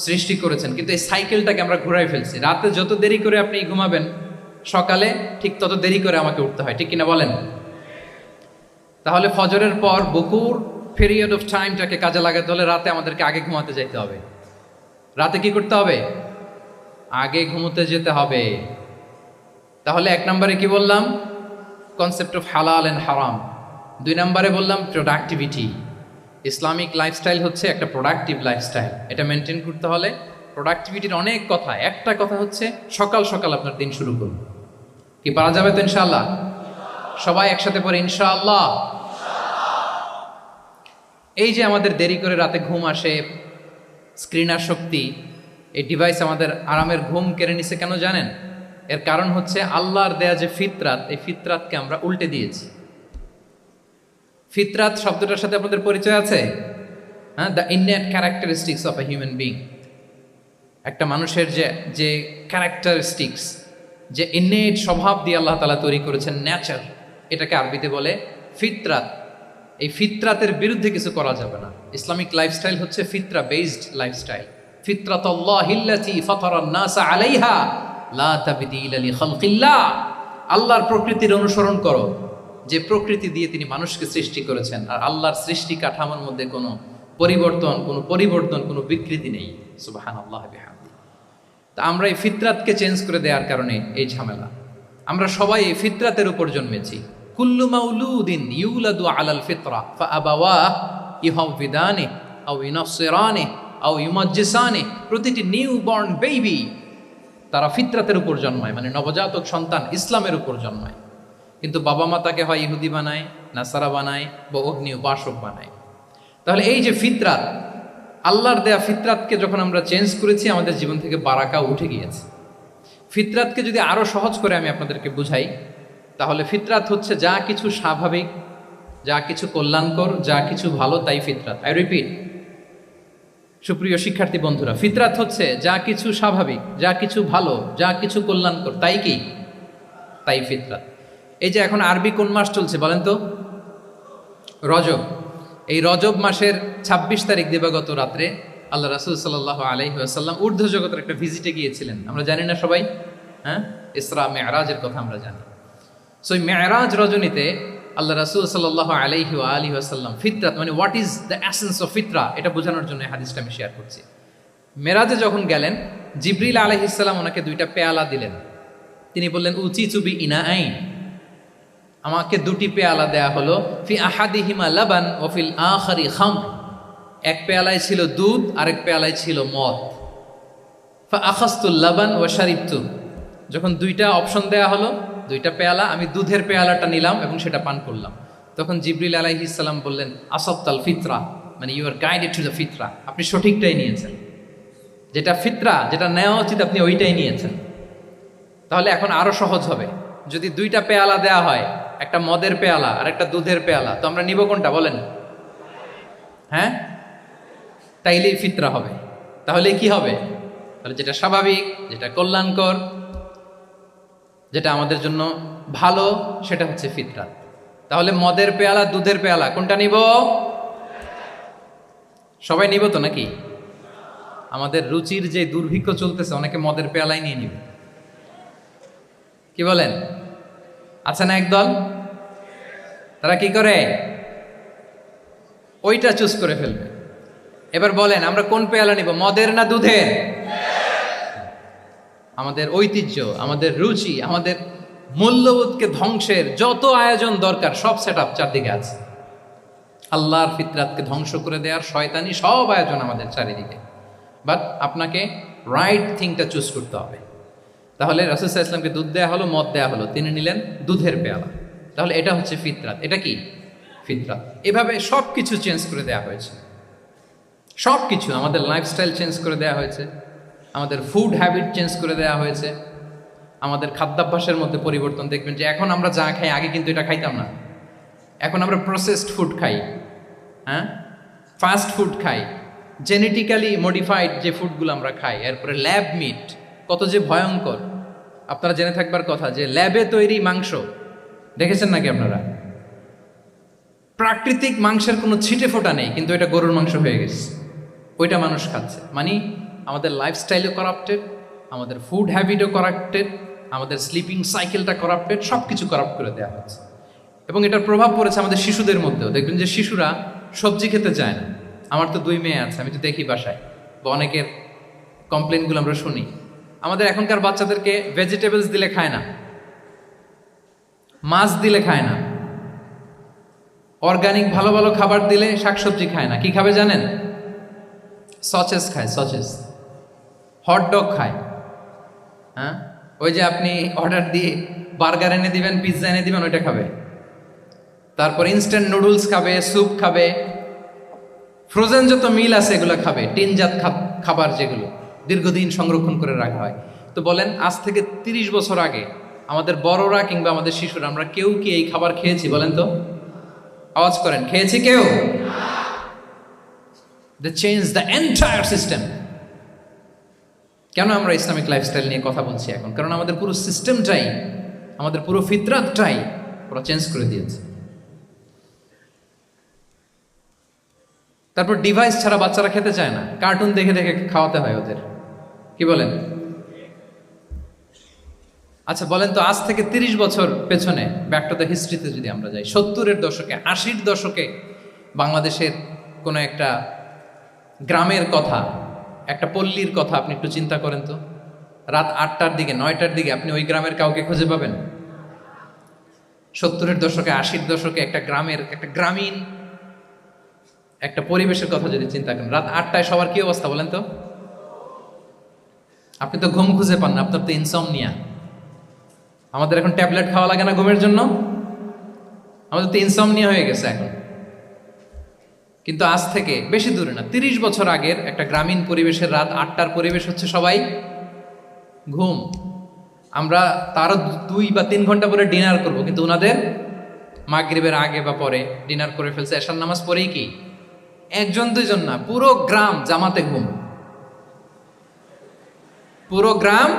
সৃষ্টি করেছেন। কিন্তু এই সাইকেলটাকে আমরা ঘুরাই ফেলছি। রাতে যত দেরি করে আপনি ঘুমাবেন, সকালে ঠিক তত দেরি করে আমাকে উঠতে হয়, ঠিক কিনা বলেন? তাহলে ফজরের পর বকুর পিরিয়ড অফ টাইমটাকে কাজে লাগাতে হলে রাতে আমাদেরকে আগে ঘুমাতে যেতে হবে। রাতে কি করতে হবে? আগে ঘুমোতে যেতে হবে। তাহলে এক নম্বরে কি বললাম? কনসেপ্ট অফ হালাল এন্ড হারাম। 2 নম্বরে বললাম প্রোডাক্টিভিটি। ইসলামিক লাইফস্টাইল হচ্ছে একটা প্রোডাক্টিভ লাইফস্টাইল। এটা মেনটেন করতে হলে প্রোডাক্টিভিটির অনেক কথা। একটা কথা হচ্ছে সকাল সকাল আপনার দিন শুরু করুন। কি পারা যাবে তো ইনশাআল্লাহ? সবাই একসাথে পড়ে ইনশাআল্লাহ। এই যে আমাদের দেরি করে রাতে ঘুম আসে, স্ক্রিন আসক্তি, এই ডিভাইস আমাদের আরামের ঘুম কেড়ে নিছে কেন জানেন? এর কারণ হচ্ছে আল্লাহর দেয়া যে ফিতরাত, এই ফিতরাতকে আমরা উল্টে দিয়েছি। ফিতরাত শব্দটার সাথে আপনাদের পরিচয় আছে? হ্যাঁ, the innate characteristics of a human being. একটা মানুষের যে যে ক্যারেক্টারিস্টিক্স, যে ইননেট স্বভাব দিয়ে আল্লাহ তাআলা তৈরি করেছেন, নেচার, এটাকে আরবিতে বলে ফিতরাত। এই ফিতরাতের বিরুদ্ধে কিছু করা যাবে না। ইসলামিক লাইফস্টাইল হচ্ছে ফিতরা বেসড লাইফস্টাইল। ফিতরাতাল্লাহিল্লাতী ফাতারান নাসা আলাইহা লা তাবদীলা লিখালকিল্লাহ। আল্লাহর প্রকৃতির অনুসরণ করো, যে প্রকৃতি দিয়ে তিনি মানুষকে সৃষ্টি করেছেন। আর আল্লাহর সৃষ্টি কাঠামোর মধ্যে কোনো পরিবর্তন, কোনো বিকৃতি নেই। সুবহানাল্লাহ বিহামদি। তা আমরা এই ফিতরাতকে চেঞ্জ করে দেওয়ার কারণে এই ঝামেলা। আমরা সবাই এই ফিতরাতের উপর জন্মেছি। কুল্লু মাউলুদিন ইউলাদু আলাল ফিতরা ফাআবাওয়াহু ইউহাউবিদানি আও ইউনাসসিরানি আও ইউমাজ্জিসানি। প্রতিটি নিউ বর্ন বেবি তারা ফিতরাতের উপর জন্মায়, মানে নবজাতক সন্তান ইসলামের উপর জন্মায়। কিন্তু বাবা মা তাকে হয় ইহুদি বানায়, নাসারা বানায়, বা অগ্নি উপাসক বানায়। তাহলে এই যে ফিতরাত, আল্লাহর দেয়া ফিতরাতকে যখন আমরা চেঞ্জ করেছি, আমাদের জীবন থেকে বারাকা উঠে গিয়েছে। ফিতরাতকে যদি আরো সহজ করে আমি আপনাদেরকে বুঝাই, তাহলে ফিতরাত হচ্ছে যা কিছু স্বাভাবিক, যা কিছু কল্যাণকর, যা কিছু ভালো, তাই ফিতরাত। আই রিপিট, সুপ্রিয় শিক্ষার্থী বন্ধুরা, ফিতরাত হচ্ছে যা কিছু স্বাভাবিক, যা কিছু ভালো, যা কিছু কল্যাণকর, তাই কি? তাই ফিতরাত। এই যে এখন আরবি কোন মাস চলছে বলেন তো? রজব। এই রজব মাসের 26 তারিখ দিবাগত রাত্রে আল্লাহ রাসূল সাল্লাল্লাহু আলাইহি ওয়াসাল্লাম ঊর্ধ্ব জগতের একটা ভিজিটে গিয়েছিলেন। আমরা জানি না সবাই? হ্যাঁ, ইসরা মেরাজের কথা আমরা জানি। সো এই মেরাজ রজনীতে আল্লাহ রাসূল সাল্লাল্লাহু আলাইহি ওয়া আলিহি ওয়াসাল্লাম ফিতরাত মানে what is the essence of ফিতরা, এটা বোঝানোর জন্য এই হাদিসটা আমি শেয়ার করছি। মেরাজে যখন গেলেন, জিবরিল আলাইহিস সালাম ওনাকে 2টা পেয়ালা দিলেন। তিনি বললেন উচিচু বি ইনাআইন, আমাকে 2টি পেয়ালা দেয়া হলো। ফি আহাদিহিমা লাবান ওয়া ফিল আখারি খামর। এক পেয়ালায় ছিল দুধ, আরেক পেয়ালায় ছিল মদ। ফা আখাযতুল লাবান ওয়া শারিবতু। যখন 2টা অপশন দেয়া হলো, 2টা পেয়ালা, আমি দুধের পেয়ালাটা নিলাম এবং সেটা পান করলাম। তখন জিবরিল আলাইহিস সালাম বললেন আসাবতাল ফিতরা, মানে you are guided to the ফিতরা, আপনি সঠিকটাই নিয়েছেন। যেটা ফিতরা, যেটা নেওয়া উচিত, আপনি ওইটাই নিয়েছেন। তাহলে এখন আরো সহজ হবে। যদি দুইটা পেয়ালা দেয়া হয়, একটা মদের পেয়ালা আর একটা দুধের পেয়ালা, তো আমরা নিব কোনটা বলেন? হ্যাঁ, তাইলেই ফিতরা হবে। তাহলে কি হবে? তাহলে যেটা স্বাভাবিক, যেটা কল্যাণকর, যেটা আমাদের জন্য ভালো, সেটা হচ্ছে ফিতরা। তাহলে মদের পেয়ালা দুধের পেয়ালা কোনটা নিব? সবাই নিব তো নাকি? আমাদের রুচির যে দুর্ভিক্ষ চলতেছে, অনেকে মদের পেয়ালাই নিয়ে নিবে। কি বলেন? আছে না একদল, তারা কি করে? ওইটা চুজ করে ফেলবে। এবার বলেন আমরা কোন পেয়ালা নিব, মদের না দুধের? আমাদের ঐতিহ্য, আমাদের রুচি, আমাদের মূল্যবোধকে ধ্বংসের যত আয়োজন দরকার সব সেট আপ চারদিকে আছে। আল্লাহর ফিতরাতকে ধ্বংস করে দেওয়ার শয়তানি সব আয়োজন আমাদের চারিদিকে। বাট আপনাকে রাইট থিংটা চুজ করতে হবে। তাহলে রাসূল সাল্লাল্লাহু আলাইহি ওয়াসাল্লামকে দুধ দেয়া হলো, মদ দেয়া হলো, তিনি নিলেন দুধের পেয়ালা। তাহলে এটা হচ্ছে ফিতরাত। এটা কি ফিতরাত? এভাবে সব কিছু চেঞ্জ করে দেওয়া হয়েছে। সব কিছু, আমাদের লাইফস্টাইল চেঞ্জ করে দেওয়া হয়েছে, আমাদের ফুড হ্যাবিট চেঞ্জ করে দেওয়া হয়েছে, আমাদের খাদ্যাভ্যাসের মধ্যে পরিবর্তন। দেখবেন যে এখন আমরা যা খাই, আগে কিন্তু এটা খাইতাম না। এখন আমরা প্রসেসড ফুড খাই, হ্যাঁ, ফাস্ট ফুড খাই, জেনেটিক্যালি মডিফাইড যে ফুডগুলো আমরা খাই, এরপরে ল্যাব মিট, কত যে ভয়ঙ্কর। আপনারা জেনে থাকবার কথা যে ল্যাবে তৈরি মাংস দেখেছেন নাকি আপনারা? প্রাকৃতিক মাংসের কোনো ছিটে ফোটা নেই, কিন্তু এটা গরুর মাংস হয়ে গেছে, ওইটা মানুষ খাচ্ছে। মানে আমাদের লাইফস্টাইলও করাপ্টেড, আমাদের ফুড হ্যাবিটও করাপ্টেড, আমাদের স্লিপিং সাইকেলটা করাপ্টেড, সব কিছু করাপ্ট করে দেওয়া হচ্ছে। এবং এটার প্রভাব পড়েছে আমাদের শিশুদের মধ্যেও। দেখবেন যে শিশুরা সবজি খেতে চায় না। আমার তো 2 মেয়ে আছে, আমি তো দেখি বাসায়, বা অনেকের কমপ্লেনগুলো আমরা শুনি। আমাদের এখনকার বাচ্চাদেরকে ভেজিটেবলস দিলে খায় না, মাছ দিলে খায় না, অর্গানিক ভালো ভালো খাবার দিলে শাকসবজি খায় না। কি খাবে জানেন? সচেস খায়, সচেস, হটডগ খায়। হ্যাঁ, ওই যে আপনি অর্ডার দিয়ে বার্গার এনে দিবেন, পিৎজা এনে দিবেন, ওইটা খাবে। তারপর ইনস্ট্যান্ট নুডলস খাবে, স্যুপ খাবে, ফ্রোজেন যত মিল আছে এগুলো খাবে, টিনজাত খাবার যেগুলো দীর্ঘদিন সংরক্ষণ করে রাখা হয়। তো বলেন, আজ থেকে 30 বছর আগে আমাদের বড়রা কিংবা আমাদের শিশুরা, আমরা কেউ কি এই খাবার খেয়েছি বলেন তো? আওয়াজ করেন, খেয়েছি কেউ? They changed the entire system. কেন আমরা ইসলামিক লাইফস্টাইল নিয়ে কথা বলছি এখন? কারণ আমাদের পুরো সিস্টেমটাই, আমাদের পুরো ফিতরাতটাই ওরা চেঞ্জ করে দিয়েছে। তারপর ডিভাইস ছাড়া বাচ্চারা খেতে চায় না, কার্টুন দেখে দেখে খাওয়াতে হয় ওদের। কি বলেন? আচ্ছা বলেন তো, আজ থেকে 30 বছর পেছনে ব্যাক টু দ্য হিস্ট্রিতে যদি আমরা যাই, 70-এর দশকে, 80-র দশকে বাংলাদেশের কোনো একটা গ্রামের কথা, একটা পল্লীর কথা আপনি একটু চিন্তা করেন তো। রাত 8টার দিকে, 9টার দিকে আপনি ওই গ্রামের কাউকে খুঁজে পাবেন? 70-এর দশকে, 80-র দশকে একটা গ্রামের, একটা গ্রামীণ একটা পরিবেশের কথা যদি চিন্তা করেন, রাত 8টায় সবার কি অবস্থা বলেন তো? আপনি তো ঘুম খুঁজে পান না, আপনার তো ইনসমনিয়া। আমাদের এখন ট্যাবলেট খাওয়া লাগে না ঘুমের জন্য? আমাদের তো ইনসমনিয়া হয়ে গেছে এখন। কিন্তু আজ থেকে বেশি দূরে না, 30 বছর আগের একটা গ্রামীণ পরিবেশের রাত 8টার পরিবেশ হচ্ছে সবাই ঘুম। আমরা তারও 2 বা 3 ঘন্টা পরে ডিনার করব, কিন্তু ওনাদের মাগরিবের আগে বা পরে ডিনার করে ফেলছে, এশার নামাজ পড়েই কি 1-2 জন না, পুরো গ্রাম জামাতে ঘুম। পুরো গ্রাম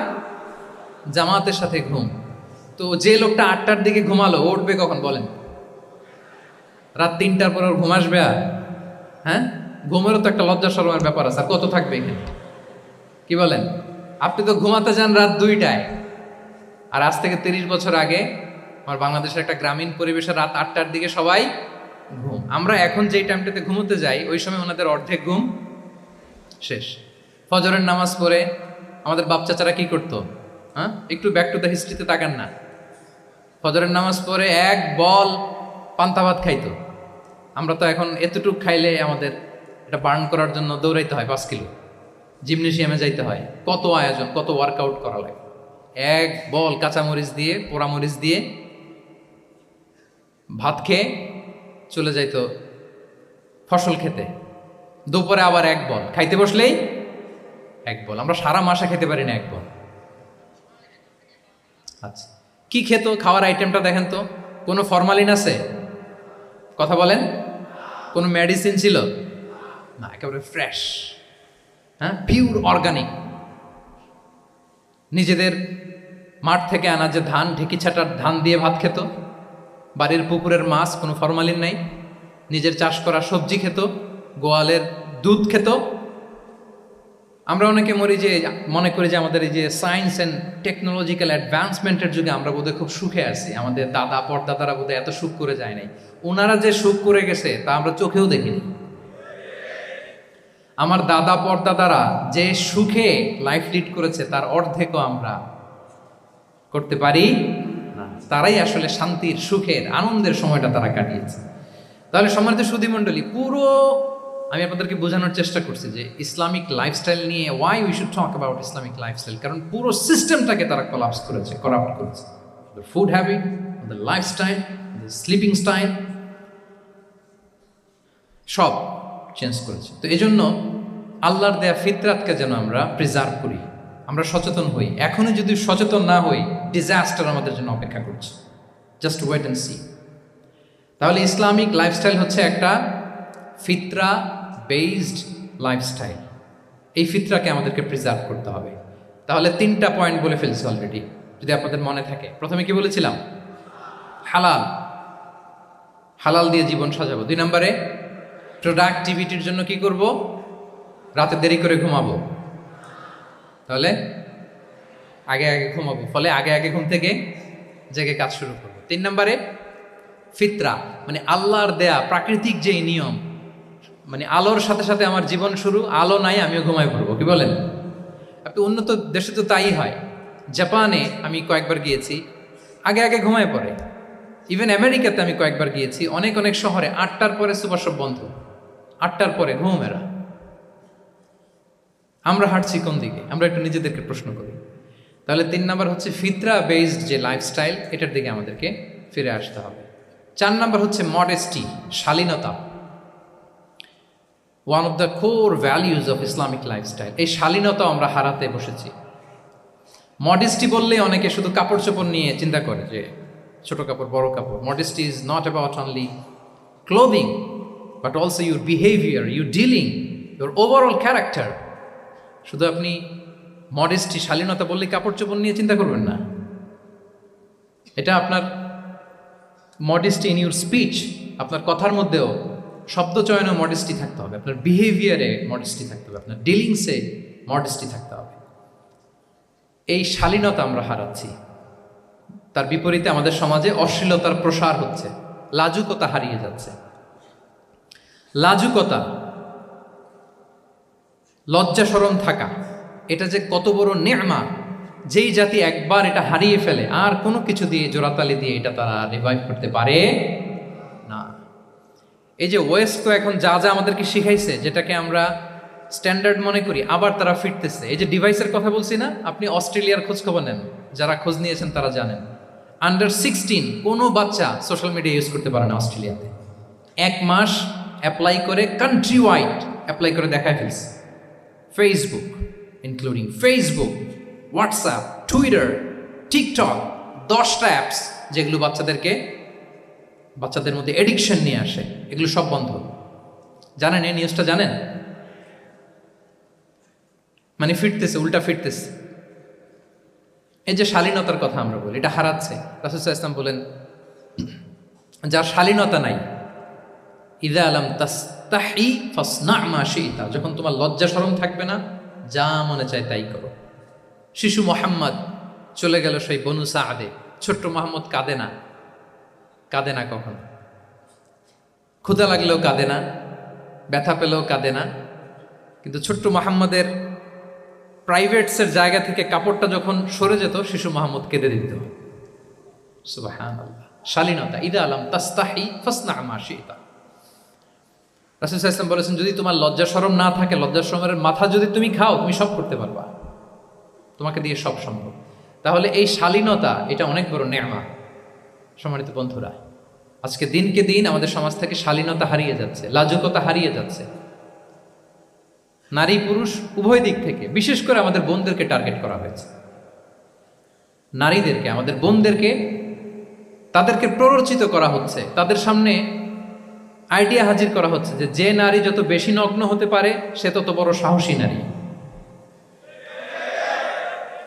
জামাতের সাথে ঘুম। তো যে লোকটা 8টার দিকে ঘুমালো, উঠবে কখন বলেন? রাত 3টার পর ওর ঘুম আসবে? আর হ্যাঁ, ঘুমেরও তো একটা লজ্জা শরমের ব্যাপার আছে, আর কত থাকবে এখানে? কি বলেন? আপনি তো ঘুমাতে যান রাত 2টায়, আর আজ থেকে 30 বছর আগে আমার বাংলাদেশের একটা গ্রামীণ পরিবেশে রাত 8টার দিকে সবাই ঘুম। আমরা এখন যেই টাইমটাতে ঘুমোতে যাই, ওই সময় ওনাদের অর্ধেক ঘুম শেষ। ফজরের নামাজ পড়ে আমাদের বাপ চাচারা কি করতো? হ্যাঁ, একটু ব্যাক টু দ্য হিস্ট্রিতে তাকান না। ফজরের নামাজ পড়ে এক বল পান্তা ভাত খাইতো। আমরা তো এখন এতটুকু খাইলে আমাদের এটা বার্ন করার জন্য দৌড়াইতে হয় 5 কিলো, জিমনেশিয়ামে যাইতে হয়, কত আয়োজন, কত ওয়ার্কআউট করা লাগে। এক বল কাঁচামরিচ দিয়ে, পোড়ামরিচ দিয়ে ভাত খেয়ে চলে যাইতো ফসল খেতে। দুপুরে আবার এক বল, খাইতে বসলেই এক বল। আমরা সারা মাসে খেতে পারি না এক বল। আচ্ছা, কি খেত? খাওয়ার আইটেমটা দেখেন তো, কোনো ফরমালিন আছে? কথা বলেন। কোনো মেডিসিন ছিল না, একেবারে ফ্রেশ, হ্যাঁ, পিওর অর্গানিক। নিজেদের মাঠ থেকে আনা যে ধান, ঢেকি ছাটার ধান দিয়ে ভাত খেত, বাড়ির পুকুরের মাছ, কোনো ফরমালিন নাই। নিজের চাষ করা সবজি খেত, গোয়ালের দুধ খেত। আমরা অনেকে মনে করি যে আমাদের এই যে সায়েন্স অ্যান্ড টেকনোলজিক্যাল অ্যাডভান্সমেন্টের যুগে আমরা বোধহয় খুব সুখে আছি, আমাদের দাদা পরদাদারা বোধহয় এত সুখ করে যায় নাই। ওনারা যে সুখ করে গেছে তা আমরা চোখেও দেখিনি। আমার দাদা পরদাদারা যে সুখে লাইফ লিড করেছে তার অর্ধেকও আমরা করতে পারি না। তারাই আসলে শান্তির, সুখের, আনন্দের সময়টা তারা কাটিয়েছে। তাহলে সম্মানিত সুধীমণ্ডলী, পুরো আমি আপনাদেরকে বোঝানোর চেষ্টা করছি যে ইসলামিক লাইফস্টাইল নিয়ে why we should talk about Islamic lifestyle, কারণ পুরো সিস্টেমটাকে তারা কলাপস করেছে, করাপ্ট করেছে। The food habit, the lifestyle, the sleeping style, সব চেঞ্জ করেছে। তো এই জন্য আল্লাহর দেয়া ফিতরাতকে যেন আমরা প্রিজার্ভ করি, আমরা সচেতন হই। এখনই যদি সচেতন না হই, ডিজাস্টার আমাদের জন্য অপেক্ষা করছে। Just wait and see. তাহলে ইসলামিক লাইফস্টাইল হচ্ছে একটা ফিতরা বেসড লাইফস্টাইল। এই ফিতরাকে আমাদেরকে প্রিজার্ভ করতে হবে। তাহলে 3টা পয়েন্ট বলে ফেলছি অলরেডি, যদি আপনাদের মনে থাকে। প্রথমে কি বলেছিলাম? হালাল, হালাল দিয়ে জীবন সাজাবো। 2 নম্বরে প্রোডাক্টিভিটির জন্য কি করব? রাতে দেরি করে ঘুমাবো, তাহলে আগে আগে ঘুমাবো, ফলে আগে আগে ঘুম থেকে জেগে কাজ শুরু করবো। 3 নম্বরে ফিতরা, মানে আল্লাহর দেয়া প্রাকৃতিক যে নিয়ম, মানে আলোর সাথে সাথে আমার জীবন শুরু, আলো নাই আমিও ঘুমায় পড়বো। কি বলেন? আপনি উন্নত দেশে তো তাই হয়। জাপানে আমি কয়েকবার গিয়েছি, আগে আগে ঘুমায় পড়ে। ইভেন আমেরিকাতে আমি কয়েকবার গিয়েছি, অনেক অনেক শহরে 8টার পরে সুপার শপ বন্ধ, 8টার পরে ঘুমেরা। আমরা হাঁটছি কোন দিকে? আমরা একটু নিজেদেরকে প্রশ্ন করি। তাহলে 3 নাম্বার হচ্ছে ফিতরা বেসড যে লাইফস্টাইল, এটার দিকে আমাদেরকে ফিরে আসতে হবে। 4 নাম্বার হচ্ছে মডেস্টি, শালীনতা। One of the core values of Islamic lifestyle. এই শালীনতা আমরা হারাতে বসেছি। মডেস্টি বললেই অনেকে শুধু কাপড় চোপড় নিয়ে চিন্তা করে, যে ছোট কাপড়, বড় কাপড়। Modesty is not about only clothing, but also your behaviour, your dealing, your overall character. শুধু আপনি মডেস্টি, শালীনতা বললে কাপড় চোপড় নিয়ে চিন্তা করবেন না। এটা আপনার মডেস্টি ইন ইউর স্পিচ, আপনার কথার মধ্যেও, শব্দ চয়নে মডেস্টি থাকতে হবে, আপনার বিহেভিয়ারে মডেস্টি থাকতে হবে, আপনার ডিলিংসে মডেস্টি থাকতে হবে। এই শালীনতা আমরা হারাচ্ছি। তার বিপরীতে আমাদের সমাজে অশ্লীলতার প্রসার হচ্ছে, লাজুকতা হারিয়ে যাচ্ছে। লাজুকতা, লজ্জা শরম থাকা, এটা যে কত বড় নেয়ামা, যেই জাতি একবার এটা হারিয়ে ফেলে আর কোনো কিছু দিয়ে, জোড়াতালি দিয়ে এটা তারা রিভাইভ করতে পারে না। এই যে ওয়েস্ট তো এখন যা যা আমাদেরকে শিখাইছে, যেটাকে আমরা স্ট্যান্ডার্ড মনে করি, আবার তারা ফিরতেছে। এই যে ডিভাইসের কথা বলছি না, আপনি অস্ট্রেলিয়ার খোঁজ খবর নেন, যারা খোঁজ নিয়েছেন তারা জানেন, আন্ডার 16 কোনো বাচ্চা সোশ্যাল মিডিয়া ইউজ করতে পারে না অস্ট্রেলিয়াতে। 1 মাস অ্যাপ্লাই করে, কান্ট্রি ওয়াইড অ্যাপ্লাই করে দেখায় ফেলছে। Facebook, including Facebook, WhatsApp, Twitter, TikTok, 10টা অ্যাপস যেগুলো বাচ্চাদের মধ্যে এডিকশন নিয়ে আসে, এগুলো সব বন্ধ। জানেন এই নিউজটা? জানেন? মানে ফিরতেছে, উল্টা ফিরতেছে। এই যে শালীনতার কথা আমরা বলি, এটা হারাচ্ছে। রাসূল সাল্লাল্লাহু আলাইহি ওয়াসাল্লাম বলেন, যার শালীনতা নাই, ইযা লাম তাস্তাহি ফাসনা মা শি'তা, যখন তোমার লজ্জা শরম থাকবে না, যা মনে চায় তাই করো। শিশু মোহাম্মদ চলে গেল সেই বনু সাআদে, ছোট্ট মোহাম্মদ কাঁদে না, কাঁদে না কখনো। ক্ষুধা লাগলেও কাঁদে না, ব্যথা পেলেও কাঁদে না। কিন্তু ছোট্ট মোহাম্মদের প্রাইভেটসের জায়গা থেকে কাপড়টা যখন সরে যেত, শিশু মোহাম্মদ কেঁদে দিত। সুবহানাল্লাহ, শালীনতা। ইযা লাম তাস্তাহি ফাসনা মা শি'তা। রাসূল সাল্লাল্লাহু আলাইহি ওয়াসাল্লাম বলেছেন, যদি তোমার লজ্জা শরম না থাকে, লজ্জা শরমের মাথা যদি তুমি খাও, তুমি সব করতে পারবা, তোমাকে দিয়ে সব সম্ভব। তাহলে এই শালীনতা, এটা অনেক বড় নেয়ামত। সম্মানিত বন্ধুরা, আজকে দিনকে দিন আমাদের সমাজ থেকে শালীনতা হারিয়ে যাচ্ছে, লাজুকতা হারিয়ে যাচ্ছে। নারী পুরুষ উভয় দিক থেকে, বিশেষ করে আমাদের বোনদেরকে টার্গেট করা হয়েছে। নারীদেরকে, আমাদের বোনদেরকে, তাদেরকে প্ররোচিত করা হচ্ছে, তাদের সামনে আইডিয়া হাজির করা হচ্ছে যে নারী যত বেশি নগ্ন হতে পারে সে তত বড় সাহসী নারী।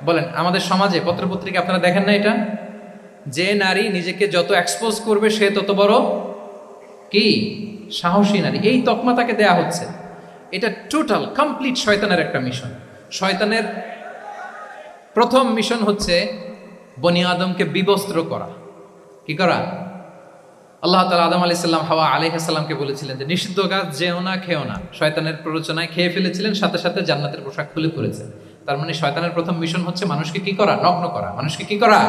বলেন, আমাদের সমাজে পত্রপত্রিকা আপনারা দেখেন না এটা? যে নারী নিজেকে যত এক্সপোজ করবে সে তত বড় কি সাহসী নারী, এই তকমা তাকে দেয়া হচ্ছে। এটা টোটাল কমপ্লিট শয়তানের একটা মিশন। শয়তানের প্রথম মিশন হচ্ছে বনি আদমকে বিবস্ত্র করা। কি করা? আল্লাহ তাআলা আদম আলাইহিস সালাম, হাওয়া আলাইহিস সালামকে বলেছিলেন যে নিষিদ্ধ গাছ যেও না, খেও না। শয়তানের প্ররোচনায় খেয়ে ফেলেছিলেন, সাথে সাথে জান্নাতের পোশাক খুলে পড়েছে। তার মানে শয়তানের প্রথম মিশন হচ্ছে মানুষকে কি করা? নগ্ন করা। মানুষকে কি করা?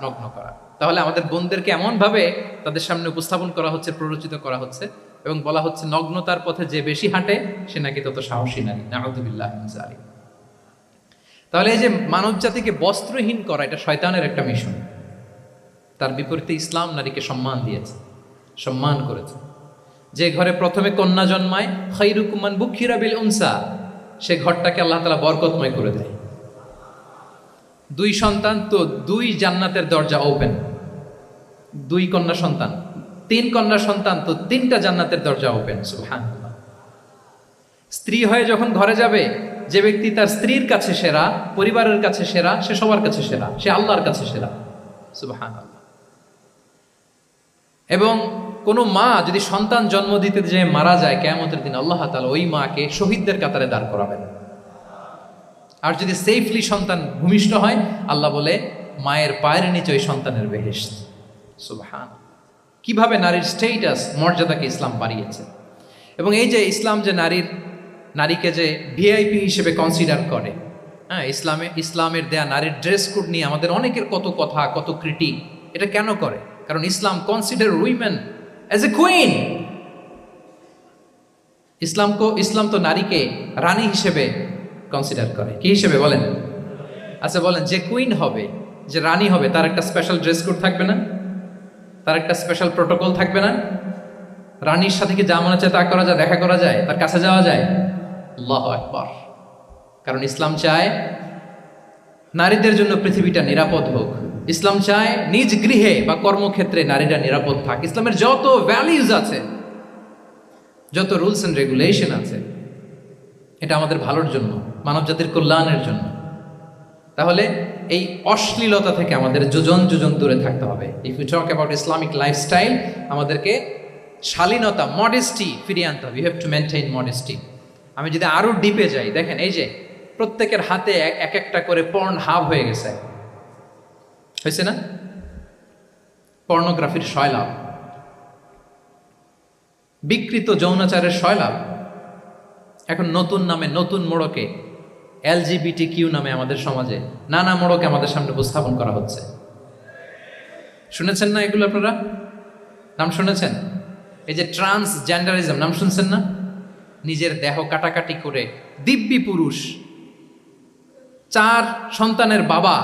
নগ্ন করা। তাহলে আমাদের বোনদেরকে এমন ভাবে তাদের সামনে উপস্থাপন করা হচ্ছে, প্ররোচিত করা হচ্ছে এবং বলা হচ্ছে নগ্নতার পথে যে বেশি হাঁটে সে নাকি তত সাহসী নারী। নাউযুবিল্লাহি মিন যালিক। তাহলে এই যে মানব জাতিকে বস্ত্রহীন করা, এটা শয়তানের একটা মিশন। তার বিপরীতে ইসলাম নারীকে সম্মান দিয়েছে, সম্মান করেছে। যে ঘরে প্রথমে কন্যা জন্মায়, খায়রুকুম মান বুখিরা বিল উনসা, সে ঘরটাকে আল্লাহ তাআলা বরকতময় করে দেয়। 2 সন্তান তো 2 জান্নাতের দরজা ওপেন। 2 কন্যা সন্তান, 3 কন্যা সন্তান তো 3টা জান্নাতের দরজা ওপেন। সুবহানাল্লাহ। স্ত্রী হয়ে যখন ঘরে যাবে, যে ব্যক্তি তার স্ত্রীর কাছে সেরা, পরিবারের কাছে সেরা, সে সবার কাছে সেরা, সে আল্লাহর কাছে সেরা। সুবহানাল্লাহ। এবং কোনো মা যদি সন্তান জন্ম দিতে যে মারা যায়, কিয়ামতের দিন আল্লাহ তাআলা ওই মাকে শহীদদের কাতারে দাঁড় করাবেন। আর যদি সেফলি সন্তান ভূমিষ্ঠ হয়, আল্লাহ বলে মায়ের পায়ের নিচে ওই সন্তানের বেহেশত। সুবহানাল্লাহ। কিভাবে নারীর স্টেটাস, মর্যাদাকে ইসলাম বাড়িয়েছে। এবং এই যে ইসলাম যে নারীকে যে ভিআইপি হিসেবে কনসিডার করে, হ্যাঁ, ইসলামের দেয়া নারীর ড্রেস কোড নিয়ে আমাদের অনেকের কত কথা, কত ক্রিটিক। এটা কেন করে? কারণ Islam consider women as a queen. Islam তো নারীকে রানী হিসেবে কনসিডার করে। কি হিসেবে বলেন? আচ্ছা বলেন, যে কুইন হবে, যে রানী হবে, তার একটা স্পেশাল ড্রেস কোড থাকবে না? তার একটা স্পেশাল প্রোটোকল থাকবে না? রানীর সাথে কি যা মনে চায় তা করা যায়, দেখা করা যায়, তার কাছে যাওয়া যায়? আল্লাহু আকবার। কারণ ইসলাম চায় নারীদের জন্য পৃথিবীটা নিরাপদ হোক। ইসলাম চায় নিজ গৃহে বা কর্মক্ষেত্রে নারীরা নিরাপদ থাক। ইসলামের যত ভ্যালিউজ আছে, যত রুলস এন্ড রেগুলেশন আছে, এটা আমাদের ভালোর জন্য, মানব জাতির কল্যাণের জন্য। তাহলে এই অশ্লীলতা থেকে আমাদের যোজন যোজন দূরে থাকতে হবে। If you talk about Islamic lifestyle, আমাদেরকে শালীনতা, মডেস্টি ফিরিয়ে আনতে হবে। You have to maintain modesty. আমি যদি আরো ডিপে যাই, দেখেন এই যে প্রত্যেকের হাতে এক একটা করে পর্ন হাব হয়ে গেছে, হয়েছে না? পর্নোগ্রাফির সয়লাভ, বিকৃত যৌনাচারের সয়লাভ। এখন নতুন নামে, নতুন মোড়কে, LGBTQ নামে আমাদের সমাজে নানা মোড়কে আমাদের সামনে উপস্থাপন করা হচ্ছে। শুনেছেন না এগুলো? আপনারা নাম শুনেছেন? এই যে ট্রান্সজেন্ডারিজম, নাম শুনছেন না? নিজের দেহ কাটাকাটি করে দিব্যি পুরুষ, 4 সন্তানের বাবা,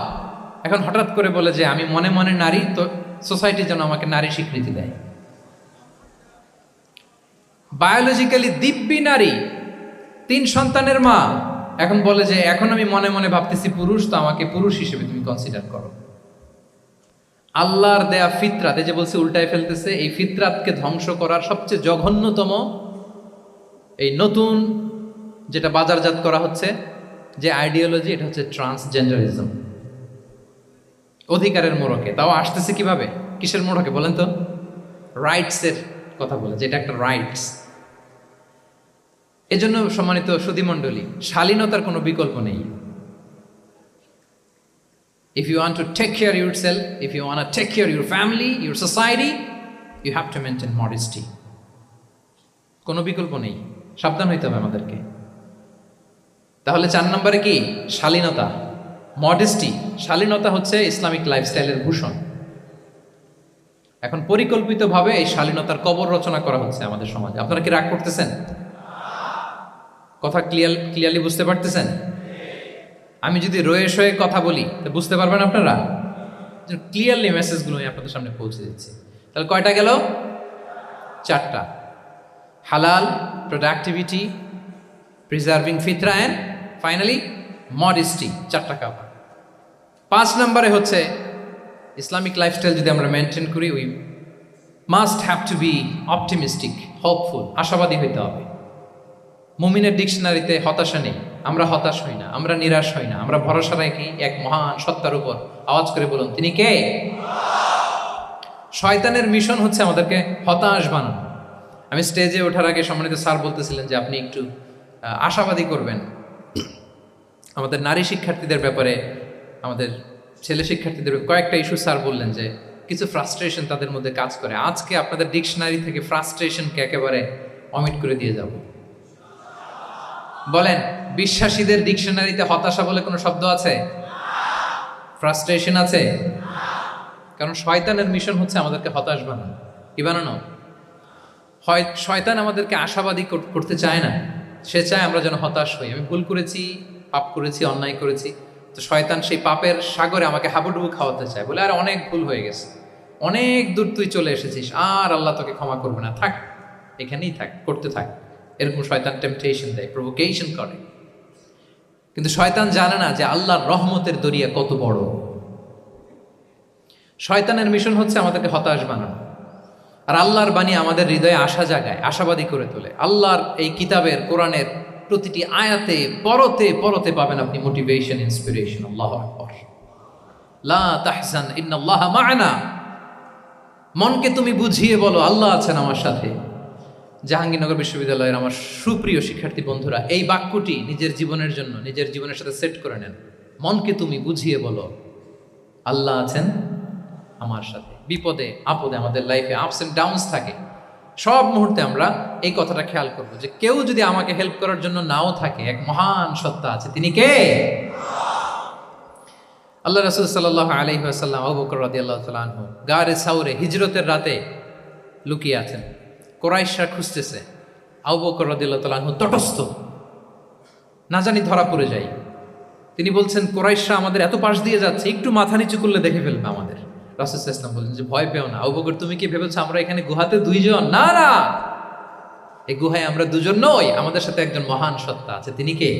এখন হঠাৎ করে বলে যে আমি মনে মনে নারী, তো সোসাইটি যেন আমাকে নারী স্বীকৃতি দেয়। বায়োলজিক্যালি দিব্যি নারী, 3 সন্তানের মা, এখন বলে যে এখন আমি মনে মনে ভাবতেছি পুরুষ, তো আমাকে পুরুষ হিসেবে তুমি কনসিডার করো। আল্লাহর দেয়া ফিতরাত, এই যে বলছে উল্টায় ফেলতেছে, এই ফিতরাতকে ধ্বংস করার সবচেয়ে জঘন্যতম এই নতুন যেটা বাজারজাত করা হচ্ছে যে আইডিওলজি, এটা হচ্ছে ট্রান্সজেন্ডারিজম। অধিকারের মোড়কে, তাও আসতেছে কিভাবে? কিসের মোড়কে বলেন তো? রাইটসের কথা বলে, যেটা একটা রাইটস। এজন্য সম্মানিত সুধীমণ্ডলী, শালীনতার কোনো বিকল্প নেই। If you want to take care of yourself, if you want to take care of your family, your society, you have to maintain modesty. কোনো বিকল্প নেই, সাবধান হইতে হবে আমাদেরকে। তাহলে 4 নম্বরে কি? শালীনতা, মডেস্টি। শালীনতা হচ্ছে ইসলামিক লাইফস্টাইলের ভূষণ। এখন পরিকল্পিতভাবে এই শালীনতার কবর রচনা করা হচ্ছে আমাদের সমাজে। আপনারা কি রাগ করতেছেন? কথা ক্লিয়ারলি বুঝতে পারতেছেন? আমি যদি রয়ে শয়ে কথা বলি তো বুঝতে পারবেন আপনারা? ক্লিয়ারলি মেসেজগুলো আমি আপনাদের সামনে পৌঁছে দিচ্ছি। তাহলে কয়টা গেল? 4টা। হালাল, প্রোডাক্টিভিটি, প্রিজার্ভিং ফিতরা, অ্যান্ড ফাইনালি মডেস্টি। 4টা কাভার। 5 নম্বরে হচ্ছে ইসলামিক লাইফস্টাইল যদি আমরা মেনটেন করি, we must have to be optimistic, hopeful, আশাবাদী হইতে হবে। মুমিনের ডিকশনারিতে হতাশা নেই, আমরা হতাশ হই না, আমরা নিরাশ হই না, আমরা ভরসা রাখি এক মহান সত্তার উপর। আওয়াজ করে বলুন, তিনি কে? শয়তানের মিশন হচ্ছে আমাদেরকে হতাশ বানানো। আমি স্টেজে ওঠার আগে সম্মানিত স্যার বলতেছিলেন যে আপনি একটু আশাবাদী করবেন আমাদের নারী শিক্ষার্থীদের ব্যাপারে, আমাদের ছেলে শিক্ষার্থীদের কয়েকটা ইস্যু স্যার বললেন যে কিছু ফ্রাস্ট্রেশন তাদের মধ্যে কাজ করে। আজকে আপনাদের ডিকশনারি থেকে ফ্রাস্ট্রেশনকে একেবারে অমিট করে দিয়ে যাব। বলেন, বিশ্বাসীদের ডিকশনারিতে হতাশা বলে কোনো শব্দ আছে? ফ্রাস্ট্রেশন আছে? কারণ শয়তানের মিশন হচ্ছে আমাদেরকে হতাশ বানানো। কি বানানো? শয়তান আমাদেরকে আশাবাদী করতে চায় না, সে চায় আমরা যেন হতাশ হই। আমি ভুল করেছি, পাপ করেছি, অন্যায় করেছি, তো শয়তান সেই পাপের সাগরে আমাকে হাবুডুবু খাওয়াতে চায়, বলে আর অনেক ভুল হয়ে গেছে, অনেক দূর তুই চলে এসেছিস, আর আল্লাহ তোকে ক্ষমা করবে না, থাক এখানেই থাক, করতে থাক। এরকম শয়তান টেম্পটেশন দেয়, প্রভোকেশন করে। কিন্তু শয়তান জানে না যে আল্লাহর রহমতের দরিয়া কত বড়। শয়তানের মিশন হচ্ছে আমাদেরকে হতাশ বানানো, আর আল্লাহর বাণী আমাদের হৃদয়ে আশা জাগায়, আশাবাদী করে তোলে। আল্লাহর এই কিতাবের, কোরআনের প্রতিটি আয়াতে পরতে পরতে পাবেন আপনি মোটিভেশন, ইন্সপিরেশন। আল্লাহু আকবার। লা তাহজান ইন্নাল্লাহা মা'ানা। মনকে তুমি বুঝিয়ে বলো আল্লাহ আছেন আমার সাথে। জাহাঙ্গীরনগর বিশ্ববিদ্যালয়ের আমার সুপ্রিয় শিক্ষার্থী বন্ধুরা, এই বাক্যটি নিজের জীবনের জন্য, নিজের জীবনের সাথে সেট করে নেন। মনকে তুমি বুঝিয়ে বলো আল্লাহ আছেন আমার সাথে। বিপদে আপদে, আমাদের লাইফে আপস এন্ড ডাউনস থাকে, সব মুহূর্তে আমরা এই কথাটা খেয়াল করবো যে কেউ যদি আমাকে হেল্প করার জন্য নাও থাকে, এক মহান সত্তা আছে, তিনি কে? আল্লাহ রাসূল সাল্লাল্লাহু আলাইহি ওয়াসাল্লাম, আবু বকর রাদিয়াল্লাহু তাআলা আনহু গারে সাউরে হিজরতের রাতে লুকিয়ে আছেন। কুরাইশরা খুঁজতেছে, আবু বকর রাদিয়াল্লাহু তাআলা আনহু তটস্থ, না জানি ধরা পড়ে যায়। তিনি বলছেন, কুরাইশরা আমাদের এত পাশ দিয়ে যাচ্ছে, একটু মাথা নিচু করলে দেখে ফেলবে আমাদের। রাসূল সাল্লাল্লাহু আলাইহি ওয়াসাল্লাম বললেন যে ভয় পেও না। আবু বকর, তুমি কি ভেবেছো আমরা এখানে গুহাতে দুইজন? না না, এই গুহায় আমরা দুজন নই, আমাদের সাথে একজন মহান সত্তা আছে। তিনি কে?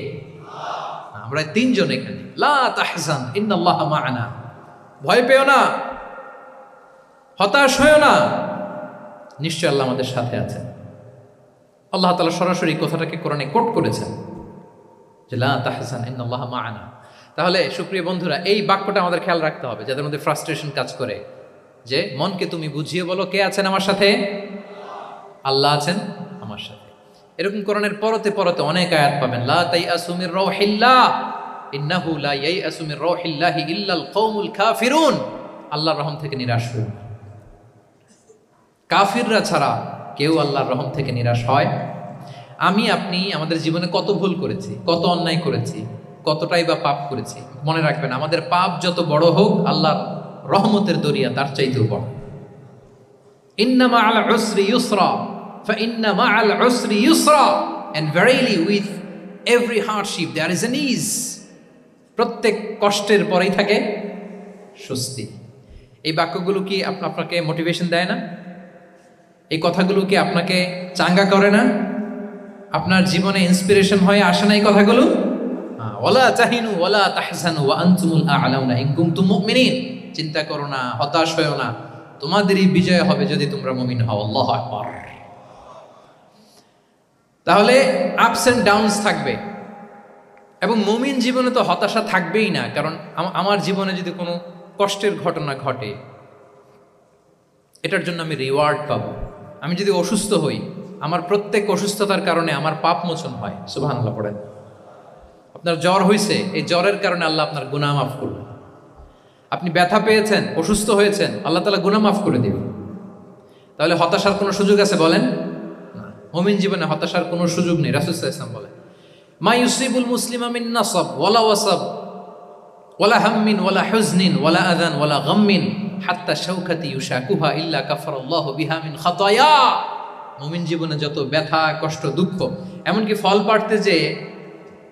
আমরা তিনজন এখানে। লা তাহজান ইন্নাল্লাহা মা'ানা। ভয় পেও না, হতাশ হয়ো না, নিশ্চয় আল্লাহ আমাদের সাথে আছেন। আল্লাহ তাআলা সরাসরি কথাটাকে কোরআনে কোট করেছেন যে লা তাহজান ইন্নাল্লাহা মা'ানা। তাহলে সুপ্রিয় বন্ধুরা, এই বাক্যটা আমাদের খেয়াল রাখতে হবে যাদের মধ্যে ফ্রাস্ট্রেশন কাজ করে, যে মনকে তুমি বুঝিয়ে বলো কে আছেন আমার সাথে? আল্লাহ আছেন আমার সাথে। এরকম কোরআনের পরতে পরতে অনেক আয়াত পাবেন। লা তাইআসু মির রাউহিল্লাহ ইন্নাহু লা ইয়াইআসু মির রাউহিল্লাহি ইল্লাল কওমুল কাফিরুন। আল্লাহর রহম থেকে নিরাশ হইও না। কাফিররা ছাড়া কেউ আল্লাহর রহম থেকে নিরাশ হয়? আমি আপনি আমাদের জীবনে কত ভুল করেছি, কত অন্যায় করেছি, কতটাই বা পাপ করেছি। মনে রাখবেন, আমাদের পাপ যত বড় হোক, আল্লাহর রহমতের দরিয়া তার চাইতেও বড়। ইন্না মা'আল উসরি ইউসরা ফাইন্না মা'আল উসরি ইউসরা, and verily with every hardship there is an ease. প্রত্যেক কষ্টের পরেই থাকে স্বস্তি। এই বাক্যগুলো কি আপনাকে মোটিভেশন দেয় না? এই কথাগুলো কি আপনাকে চাঙ্গা করে না? আপনার জীবনে ইন্সপিরেশন হয়ে আসে না এই কথাগুলো? ওয়ালা তাহিনু ওয়ালা তাহজানু ওয়া আনতুমুল আ'লাউনা ইন কুনতুম মুমিনিন। চিন্তা করো না, হতাশ হয়ো না, তোমাদেরই বিজয় হবে যদি তোমরা মুমিন হও। আল্লাহু আকবার। তাহলে আপস এন্ড ডাউনস থাকবে, এবং মুমিন জীবনে তো হতাশা থাকবেই না। কারণ আমার জীবনে যদি কোনো কষ্টের ঘটনা ঘটে, এটার জন্য আমি রিওয়ার্ড পাবো। আমি যদি অসুস্থ হই, আমার প্রত্যেক অসুস্থতার কারণে আমার পাপ মোচন হয়। সুবহানাল্লাহ পড়েন। আপনার জ্বর হয়েছে, এই জ্বরের কারণে আল্লাহ আপনার গুনাহ মাফ করবে। আপনি ব্যথা পেয়েছেন, অসুস্থ হয়েছেন, আল্লাহ তাআলা গুনাহ মাফ করে দিবেন। তাহলে হতাশার কোনো সুযোগ আছে বলেন? না। মুমিন জীবনে হতাশার কোনো সুযোগ নেই। রাসূল সাল্লাল্লাহু আলাইহি ওয়াসাল্লাম বলেন, মা ইউসিবুল মুসলিমা মিন নাসাব ওয়ালা ওয়াসাব ওয়ালা হাম্মিন ওয়ালা হুজনিন ওয়ালা আযান ওয়ালা গাম্মিন হাত্তা শাওকাতি ইউশাকুহা ইল্লা কাফারাল্লাহু বিহা মিন খাতায়া। মুমিন জীবনে যত ব্যথা, কষ্ট, দুঃখ, এমনকি ফল পাড়তে যে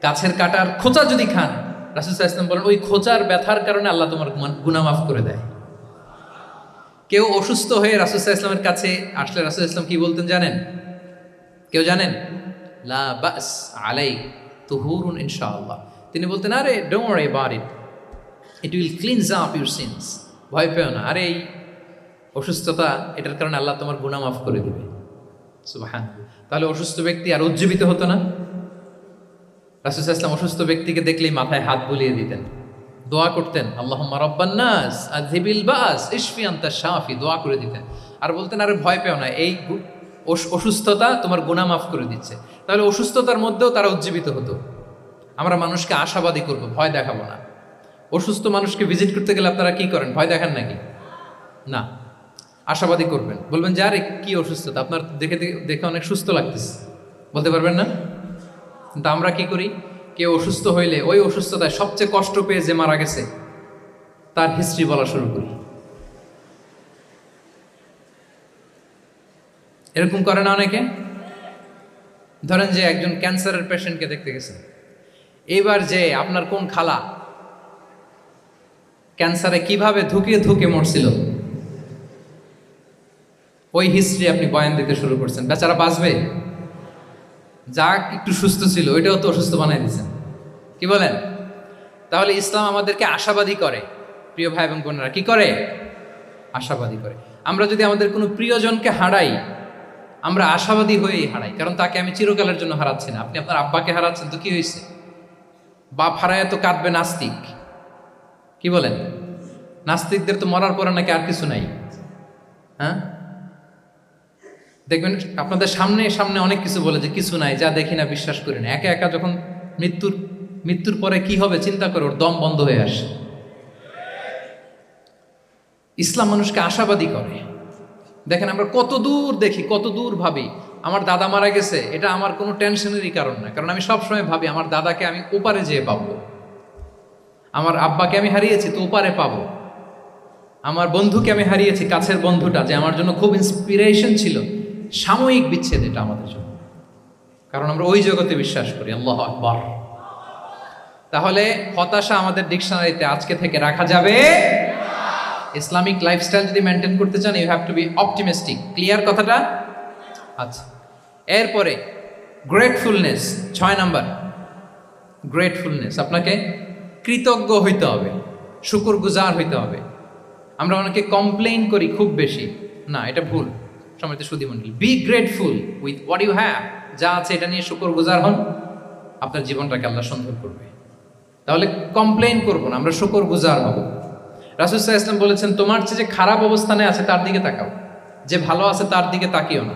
গাছের কাটার খোঁচা যদি খান, রাসূল সাল্লাল্লাহু আলাইহি ওয়াসাল্লাম বলেন ওই খোঁচার ব্যথার কারণে আল্লাহ তোমার গুনাহ মাফ করে দেয়। কেউ অসুস্থ হয়ে রাসূল সাল্লাল্লাহু আলাইহি ওয়াসাল্লামের কাছে আসলে রাসূল সাল্লাল্লাহু আলাইহি ওয়াসাল্লাম কি বলতেন জানেন? কেউ জানেন? লা বাস আলাইক তুহুরুন ইনশাআল্লাহ। তিনি বলতেন, আরে don't worry about it, it will cleanse up your scenes. ভয় পেও না, আরে এই অসুস্থতা, এটার কারণে আল্লাহ তোমার গুনাহ মাফ করে দেবে। সুবহানাল্লাহ। তাহলে অসুস্থ ব্যক্তি আর উজ্জীবিত হতো না? রাসূল সাল্লাল্লাহু আলাইহি ওয়াসাল্লাম অসুস্থ ব্যক্তিকে দেখলেই মাথায় হাত বুলিয়ে দিতেন, দোয়া করতেন, আল্লাহুম্মা রাব্বান নাস আযহিবিল বাস ইশফি আনতা শাফি, দোয়া করে দিতেন। আর বলতেন, আরে ভয় পেও না, এই অসুস্থতা তোমার গুনাহ মাফ করে দিচ্ছে। তাহলে অসুস্থতার মধ্যেও তারা উজ্জীবিত হতো। আমরা মানুষকে আশাবাদী করব, ভয় দেখাবো না। অসুস্থ মানুষকে ভিজিট করতে গেলে আপনারা কি করেন? ভয় দেখান নাকি? না, আশাবাদী করবেন, বলবেন যে আরে কি অসুস্থতা, আপনার দেখে দেখে অনেক সুস্থ লাগতেছে, বলতে পারবেন না? কিন্তু আমরা কি করি? কেউ অসুস্থ হইলে ওই অসুস্থতায় সবচেয়ে কষ্ট পেয়ে যে মারা গেছে তার হিস্ট্রি বলা শুরু করি। এরকম করে না অনেকে? ধরেন যে একজন ক্যান্সারের পেশেন্টকে দেখতে গেছেন, এইবার যে আপনার কোন খালা ক্যান্সারে কিভাবে ধুকে ধুকে মরছিল, ওই হিস্ট্রি আপনি বয়ান দিতে শুরু করছেন। বেচারা বাঁচবে? যা একটু সুস্থ ছিল ওইটাও তো অসুস্থ বানাই দিচ্ছেন। কি বলেন? তাহলে ইসলাম আমাদেরকে আশাবাদী করে। প্রিয় ভাই এবং বোনেরা, কি করে? আশাবাদী করে। আমরা যদি আমাদের কোনো প্রিয়জনকে হারাই, আমরা আশাবাদী হয়েই হারাই, কারণ তাকে আমি চিরকালের জন্য হারাচ্ছি না। আপনি আপনার আব্বাকে হারাচ্ছেন তো কি হয়েছে? বাপ হারায় তো কাঁদবে নাস্তিক। কি বলেন? নাস্তিকদের তো মরার পরে নাকি আর কিছু নাই। হ্যাঁ, দেখবেন আপনাদের সামনে সামনে অনেক কিছু বলে যে কিছু নাই, যা দেখি না বিশ্বাস করি না। একা একা যখন মৃত্যুর পরে কি হবে চিন্তা করে ওর দম বন্ধ হয়ে আসে। ইসলাম মানুষকে আশাবাদী করে। দেখেন আমরা কত দূর দেখি, কত দূর ভাবি। আমার দাদা মারা গেছে, এটা আমার কোনো টেনশনেরই কারণ না, কারণ আমি সবসময় ভাবি আমার দাদাকে আমি ওপারে যেয়ে পাবো। আমার আব্বাকে আমি হারিয়েছি তো ওপারে পাবো। আমার বন্ধুকে আমি হারিয়েছি, কাছের বন্ধুটা যে আমার জন্য খুব ইন্সপিরেশন ছিল, সাময়িক বিচ্ছেদ এটা আমাদের জন্য, কারণ আমরা ওই জগতে বিশ্বাস করি। আল্লাহু আকবার। তাহলে হতাশা আমাদের ডিকশনারিতে আজকে থেকে রাখা যাবে। ইসলামিক লাইফস্টাইল যদি মেনটেন করতে চান, you have to be optimistic. Clear কথাটা? আচ্ছা, এরপরে গ্রেটফুলনেস, 6 নাম্বার। গ্রেটফুলনেস, আপনাকে কৃতজ্ঞ হইতে হবে, শুকরগুজার হইতে হবে। আমরা অনেকে কমপ্লেইন করি খুব বেশি, না এটা ভুল। সম্মানিত সুধীমণ্ডলী, be grateful with what you have. যা আছে এটা নিয়ে শুকরগুজার হন, আপনার জীবনটাকে আল্লাহ সুন্দর করবে। তাহলে কমপ্লেইন করবো না, আমরা শুকরগুজার হব। রাসূল সাল্লাল্লাহু আলাইহি ওয়াসাল্লাম বলেছেন, তোমার চেয়ে যে খারাপ অবস্থানে আছে তার দিকে তাকাও, যে ভালো আছে তার দিকে তাকিও না।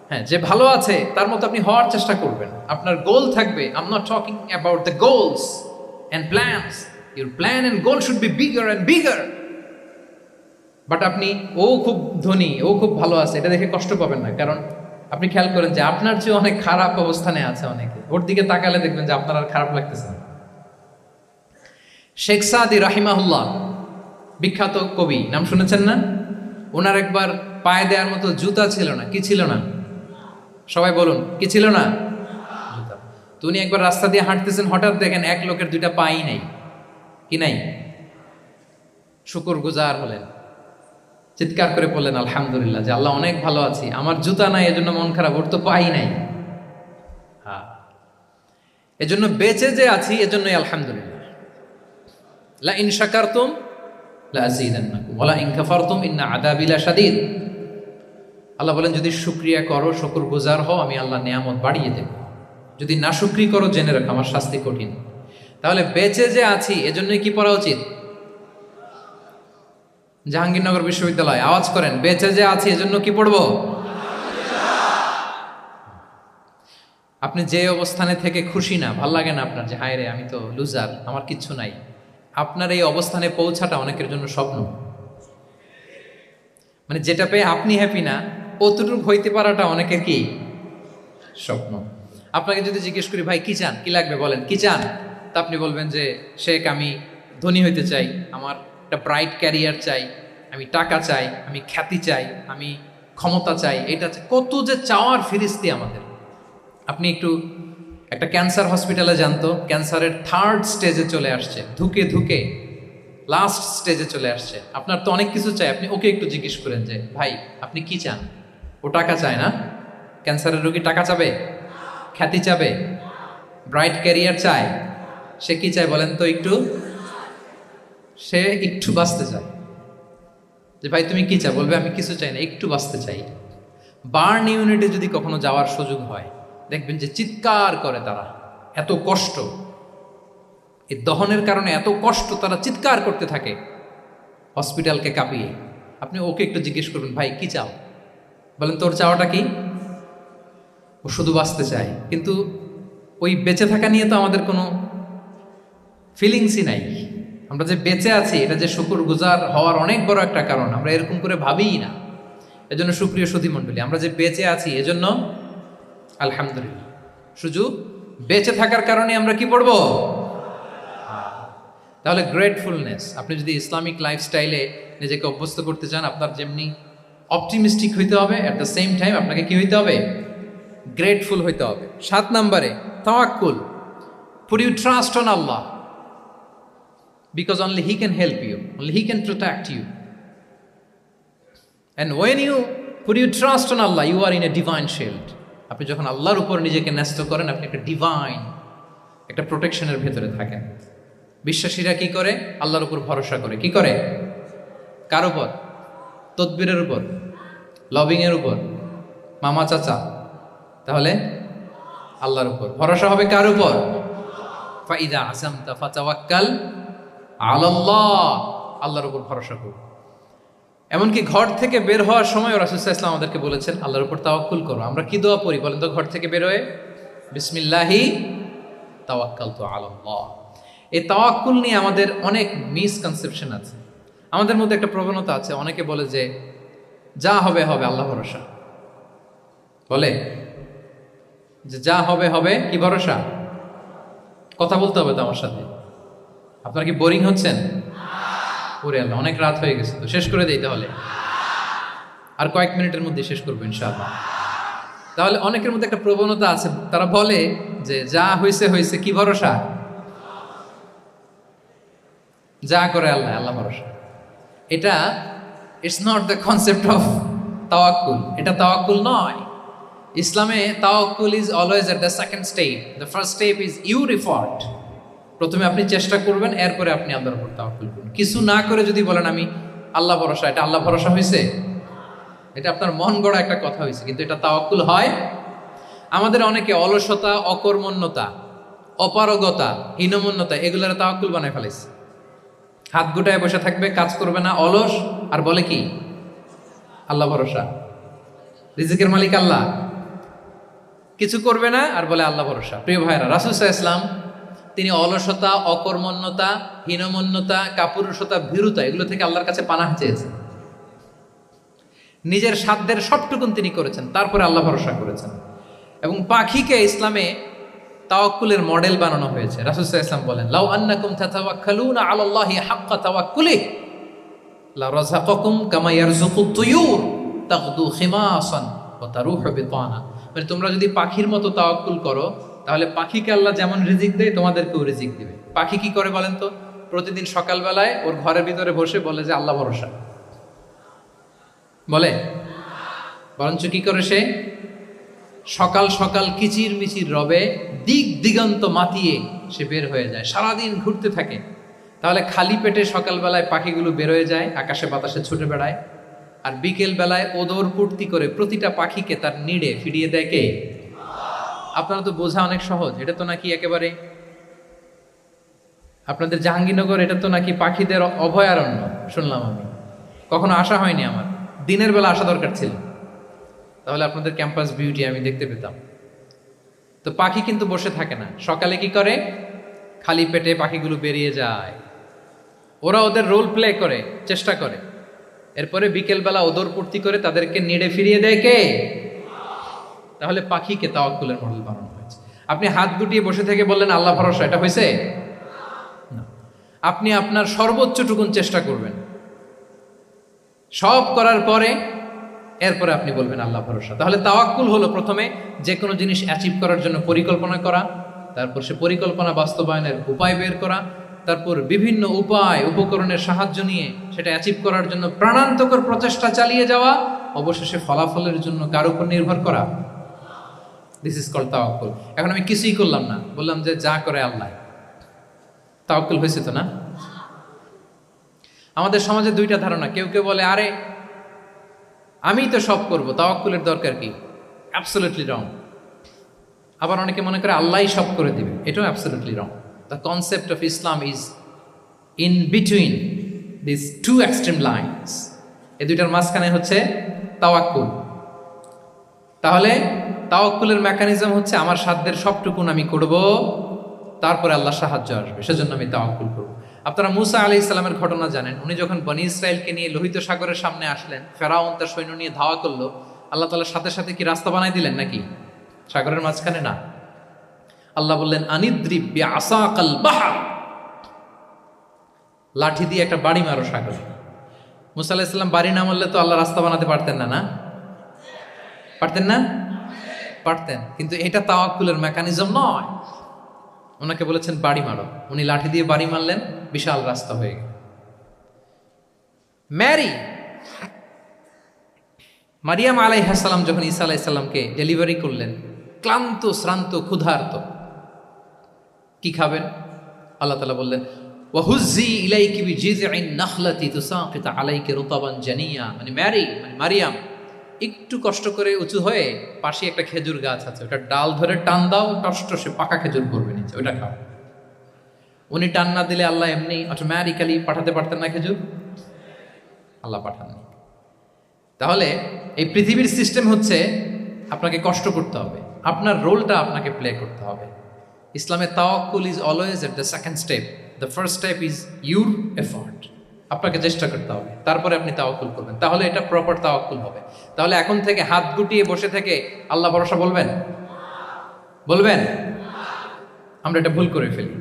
হ্যাঁ, যে ভালো আছে তার মতো আপনি হওয়ার চেষ্টা করবেন। আপনার গোল থাকবে। I am not talking about the goals and plans. Your plan and goal should be bigger and bigger. But আপনি ও খুব ধনী, ও খুব ভালো আছে এটা দেখে কষ্ট পাবেন না, কারণ আপনি খেয়াল করেন যে আপনার চেয়ে অনেক খারাপ অবস্থানে আছে অনেকে। ওর দিকে তাকালে দেখবেন যে আপনার আর খারাপ লাগতেছে না। শেখ সাদি রাহিমাহুল্লাহ, বিখ্যাত কবি, নাম শুনেছেন না? ওনার একবার পায়ে দেওয়ার মতো জুতা ছিল না। কি ছিল না? সবাই বলুন, কি ছিল না? জুতা। তো উনি একবার রাস্তা দিয়ে হাঁটতেছেন, হঠাৎ দেখেন এক লোকের 2টা পাই নাই। কি নাই? শুকরগুজার হলেন, চিৎকার করে বললেন আলহামদুলিল্লাহ, যে আল্লাহ অনেক ভালো আছি, আমার জুতা নাই এজন্য মন খারাপ, ওর তো পাই নাই। হ্যাঁ, এজন্য বেঁচে যে আছি এজন্যই আলহামদুলিল্লাহ। লা ইন শাকারতুম লা আযীদান্নাকুম ওয়া লা ইন কাফারতুম ইন্না আযাবি লাশাদীদ। আল্লাহ বলেন, যদি শুকরিয়া করো, শুকরগুজার হও, আমি আল্লাহ নিয়ামত বাড়িয়ে দেব। যদি নাশুকরি করো, জেনে রাখো আমার শাস্তি কঠিন। তাহলে বেঁচে যে আছি এজন্যই কি পড়া উচিত? জাহাঙ্গীরনগর বিশ্ববিদ্যালয় আওয়াজ করেন, বেঁচে যে আছি এজন্য কি পড়বো? আপনি যে অবস্থানে থেকে খুশি না, ভাল লাগে না আপনার, যে হায় রে আমি তো লুজার, আমার কিচ্ছু নাই, আপনার এই অবস্থানে পৌঁছাটা অনেকের জন্য স্বপ্ন। মানে যেটা পেয়ে আপনি হ্যাপি না, অতটুকু হইতে পারাটা অনেকের কি স্বপ্ন। আপনাকে যদি জিজ্ঞেস করি, ভাই কি চান, কি লাগবে বলেন, কি চান? তা আপনি বলবেন যে শেখ আমি ধনী হইতে চাই, আমার একটা ব্রাইট ক্যারিয়ার চাই, আমি টাকা চাই, আমি খ্যাতি চাই, আমি ক্ষমতা চাই, এটা কত যে চাওয়ার ফিরিস্তি আমাদের। আপনি একটু একটা ক্যান্সার হসপিটালে জানতো, ক্যান্সারের 3rd স্টেজে চলে আসছে, ধুকে ধুকে লাস্ট স্টেজে চলে আসছে। আপনার তো অনেক কিছু চাই, আপনি ওকে একটু জিজ্ঞেস করেন যে ভাই আপনি কি চান? ও টাকা চায় না? ক্যান্সারের রোগী টাকা চাবে? খ্যাতি চাবে? ব্রাইট ক্যারিয়ার চায়? সে কি চায় বলেন তো একটু? সে একটু বাঁচতে চায়, যে ভাই তুমি কি চাও, বলবে আমি কিছু চাই না, একটু বাঁচতে চাই। বার্ন ইউনিটে যদি কখনো যাওয়ার সুযোগ হয়, দেখবেন যে চিৎকার করে তারা, এত কষ্ট, এই দহনের কারণে এত কষ্ট, তারা চিৎকার করতে থাকে হসপিটালকে কাঁপিয়ে। আপনি ওকে একটু জিজ্ঞেস করবেন, ভাই কি চাও, বলেন তোর চাওয়াটা কি? ও শুধু বাঁচতে চায়, কিন্তু ওই বেঁচে থাকা নিয়ে তো আমাদের কোনো ফিলিংসই নাই। আমরা যে বেঁচে আছি এটা যে শুকরগুজার হওয়ার অনেক বড় একটা কারণ, আমরা এরকম করে ভাবিই না। এজন্য সুপ্রিয় সুধী মণ্ডলী, আমরা যে বেঁচে আছি এজন্য আলহামদুলিল্লাহ। শুধু বেঁচে থাকার কারণে আমরা কি পড়বো? তাহলে গ্রেটফুলনেস, আপনি যদি ইসলামিক লাইফস্টাইলে নিজেকে অভ্যস্ত করতে চান, আপনার যেমনি অপটিমিস্টিক হইতে হবে, অ্যাট দ্য সেম টাইম আপনাকে কি হইতে হবে? গ্রেটফুল হইতে হবে। 7 নম্বরে তাওয়াক্কুল। Put you trust on Allah, because only He can help you, only He can protect you. And when you put your trust on Allah, you are in a divine shield. আপনি যখন আল্লাহর উপর নিজেকে ন্যস্ত করেন, আপনি একটা ডিভাইন, একটা প্রোটেকশনের ভেতরে থাকেন। বিশ্বাসীরা কি করে? আল্লাহর উপর ভরসা করে। কি করে? কার উপর? তদবিরের উপর, লবিংয়ের উপর, মামা চাচা? তাহলে আল্লাহর উপর ভরসা হবে। কার উপর? ফাইদা আযামতা ফাতাওয়াক্কাল আলাল্লাহ, আল্লাহর উপর ভরসা করো। এমনকি ঘর থেকে বের হওয়ার সময় রাসূল সাল্লাল্লাহু আলাইহি ওয়াসাল্লাম আমাদেরকে বলেছেন আল্লাহর উপর তাওয়াক্কুল করো। আমরা কি দোয়া পড়ি বলেন তো ঘর থেকে বের হয়ে? বিসমিল্লাহি তাওয়াক্কালতু আলাল্লাহ। এই তাওয়াক্কুল নিয়ে আমাদের অনেক মিসকনসেপশন আছে। আমাদের মধ্যে একটা প্রবণতা আছে, অনেকে বলে যে যা হবে হবে, আল্লাহ ভরসা। বলে যে যা হবে হবে, কি ভরসা? কথা বলতে হবে তো আমার সাথে। আপনার কি বোরিং হচ্ছেন? ওরে আল্লাহ, অনেক রাত হয়ে গেছে, তো শেষ করে দিই তাহলে। আর কয়েক মিনিটের মধ্যে শেষ করবো ইনশাআল্লাহ। তাহলে অনেকের মধ্যে একটা প্রবণতা আছে, তারা বলে যে যা হয়েছে হয়েছে, কি ভরসা? যা করে আল্লাহ, আল্লাহ ভরসা। এটা it's not the concept of tawakkul. এটা তাওয়াক্কুল নয়। ইসলামে tawakkul is always at the second step. The first step is you refer. প্রথমে আপনি চেষ্টা করবেন, এরপরে আপনি আল্লাহর উপর তাওয়াক্কুল করুন। কিছু না করে যদি বলেন আমি আল্লাহ ভরসা, এটা আল্লাহ ভরসা হয়েছে? এটা আপনার মন গড়া একটা কথা হয়েছে, কিন্তু এটা তাওয়াক্কুল হয়? আমাদের অনেকে অলসতা, অকর্মণ্যতা, অপারগতা, হীনমন্যতা এগুলোর তাওয়াক্কুল বানায় ফেলেছে। হাত গুটায় বসে থাকবে, কাজ করবে না, অলস, আর বলে কি আল্লাহ ভরসা। রিজিকের মালিক আল্লাহ, কিছু করবে না আর বলে আল্লাহ ভরসা। প্রিয় ভাইরা, রাসূল সাল্লাল্লাহু আলাইহি ওয়াসাল্লাম তিনি অলসতা, অকর্মণ্যতা, হীনমন্যতা, কাপুরুষতা, ভীরুতা এগুলো থেকে আল্লাহর কাছে পানাহ চেয়েছেন। নিজের সাধ্যের সবটুকুন তিনি করেছেন, তারপরে আল্লাহ ভরসা করেছেন। এবং পাখিকে ইসলামে তাওয়াক্কুলের মডেল বানানো হয়েছে। রাসূল সাল্লাল্লাহু আলাইহি ওয়াসাল্লাম বলেন, লাউ আন্নাকুম তাতাওয়াক্কালুনা আলাল্লাহি হাক্কা তাওয়াক্কুলিহি লা রাযাকাকুম কামা ইয়ারযুকুত তুয়ুর তাগদু খিমাসান ওয়া তারুহু বিতানা। মানে তোমরা যদি পাখির মতো তাওয়াক্কুল করো, তাহলে পাখিকে আল্লাহ যেমন রিজিক দেয় তোমাদেরকেও রিজিক দিবে। পাখি কি করে বলেন তো? প্রতিদিন সকালবেলায় ওর ঘরের ভিতরে বসে বলে যে আল্লাহ ভরসা। বলে? বরঞ্চ কি করে সে? সকাল সকাল কিচির মিচির রবে দিক দিগন্ত মাতিয়ে সে বের হয়ে যায়, সারাদিন ঘুরতে থাকে। তাহলে খালি পেটে সকালবেলায় পাখিগুলো বের হয়ে যায়, আকাশে বাতাসে ছুটে বেড়ায়, আর বিকেল বেলায় ওদর পূর্তি করে প্রতিটা পাখিকে তার নিড়ে ফিরিয়ে দেয় কে? আপনারা তো বোঝা অনেক সহজ। এটা তো নাকি একেবারে আপনাদের জাহাঙ্গীরনগর, এটা তো নাকি পাখিদের অভয়ারণ্য শুনলাম আমি, কখনো আসা হয়নি আমার। দিনের বেলা আসা দরকার ছিল, তাহলে আপনাদের ক্যাম্পাস বিউটি আমি দেখতে পেতাম। তো পাখি কিন্তু বসে থাকে না, সকালে কি করে? খালি পেটে পাখিগুলো বেরিয়ে যায়, ওরা ওদের রোল প্লে করে, চেষ্টা করে, এরপরে বিকেলবেলা ওদর পূর্তি করে তাদেরকে নেড়ে ফিরিয়ে দেয় কে? তাহলে পাখিকে তাওয়াক্কুলের মডেল বানানো হয়েছে। আপনি হাত গুটিয়ে বসে থেকে বললেন আল্লাহ ভরসা, এটা হয়েছে না। আপনি আপনার সর্বোচ্চটুকুন চেষ্টা করবেন, সব করার পরে এরপরে আপনি বলবেন আল্লাহ ভরসা। তাহলে তাওয়াক্কুল হলো প্রথমে যে কোনো জিনিস অ্যাচিভ করার জন্য পরিকল্পনা করা, তারপর সে পরিকল্পনা বাস্তবায়নের উপায় বের করা, তারপর বিভিন্ন উপায় উপকরণের সাহায্য নিয়ে সেটা অ্যাচিভ করার জন্য প্রাণান্তকর প্রচেষ্টা চালিয়ে যাওয়া, অবশেষে ফলাফলের জন্য কার উপর নির্ভর করা। দিস ইজ কল্ড তাওয়াক্কুল। এখন আমি কিছুই করলাম না, বললাম যে যা করে আল্লাহ, তাওয়াক্কুল হয়েছে তো না? আমাদের সমাজে দুইটা ধারণা, কেউ কেউ বলে আরে আমিই তো সব করব, তাওয়াক্কুলের দরকার কি? Absolutely wrong. আবার অনেকে মনে করে আল্লাহই সব করে দিবে, এটাও absolutely wrong. The concept of Islam is in between this two extreme lines. এই দুইটার মাঝখানে হচ্ছে তাওয়াক্কুল। তাহলে তাওয়াক্কুলের মেকানিজম হচ্ছে আমার সাধ্যের সবটুকুন আমি করব, তারপরে আল্লাহ সাহায্য আসবে, সেজন্য আমি তাওয়াক্কুল করব। আপনারা মুসা আলাইহিস সালামের ঘটনা জানেন। উনি যখন বনী ইসরায়েলকে নিয়ে লোহিত সাগরের সামনে আসলেন, ফেরাউন তার সৈন্য নিয়ে ধাওয়া করলো, আল্লাহ তাআলার সাথে সাথে কি রাস্তা বানাই দিলেন নাকি? সাগরের মাঝখানে না। আল্লাহ বললেন আনিদ্রিব বিআসাকাল বাহর, লাঠি দিয়ে একটা বাড়ি মারো সাগরে। মুসা আলাইহিস সালাম বাড়ি না মারলে তো আল্লাহ রাস্তা বানাতে পারতেন না, না পারতেন না? পারতেন, কিন্তু এটা তাওয়াক্কুলের মেকানিজম নয়। ওনাকে বলেছেন বাড়ি মারো, উনি লাঠি দিয়ে বাড়ি মারলেন, বিশাল রাস্তা হয়ে গেল। মারিয়াম আলাইহিস সালাম যখন ঈসা আলাইহিস সালামকে ডেলিভারি করলেন, ক্লান্ত শ্রান্ত ক্ষুধার্ত, কি খাবেন? আল্লাহ তাআলা বললেন ওয়াহুজ্জি ইলাইকি বিজিযইন নাখলাতি তুসাকিত আলাইকি রুতাবান জানিয়া, মানে মারিয়াম একটু কষ্ট করে উঁচু হয়ে পাশে একটা খেজুর গাছ আছে, ওটা ডাল ধরে টান দাও, টসটসে পাকা খেজুর পড়বে নিচে, ওটা খাও। উনি টান না দিলে আল্লাহ এমনি অটোমেটিক্যালি পাঠাতে পারতেন না খেজুর? আল্লাহ পাঠাননি। তাহলে এই পৃথিবীর সিস্টেম হচ্ছে আপনাকে কষ্ট করতে হবে, আপনার রোলটা আপনাকে প্লে করতে হবে। ইসলামে tawakkul is always at the second step, the first step is your effort. আপনাকে চেষ্টা করতে হবে, তারপরে আপনি তাওয়াক্কুল করবেন, তাহলে এটা প্রপার তাওয়াক্কুল হবে। তাহলে এখন থেকে হাত গুটিয়ে বসে থেকে আল্লাহ ভরসা বলবেন? আমরা এটা ভুল করে ফেলি।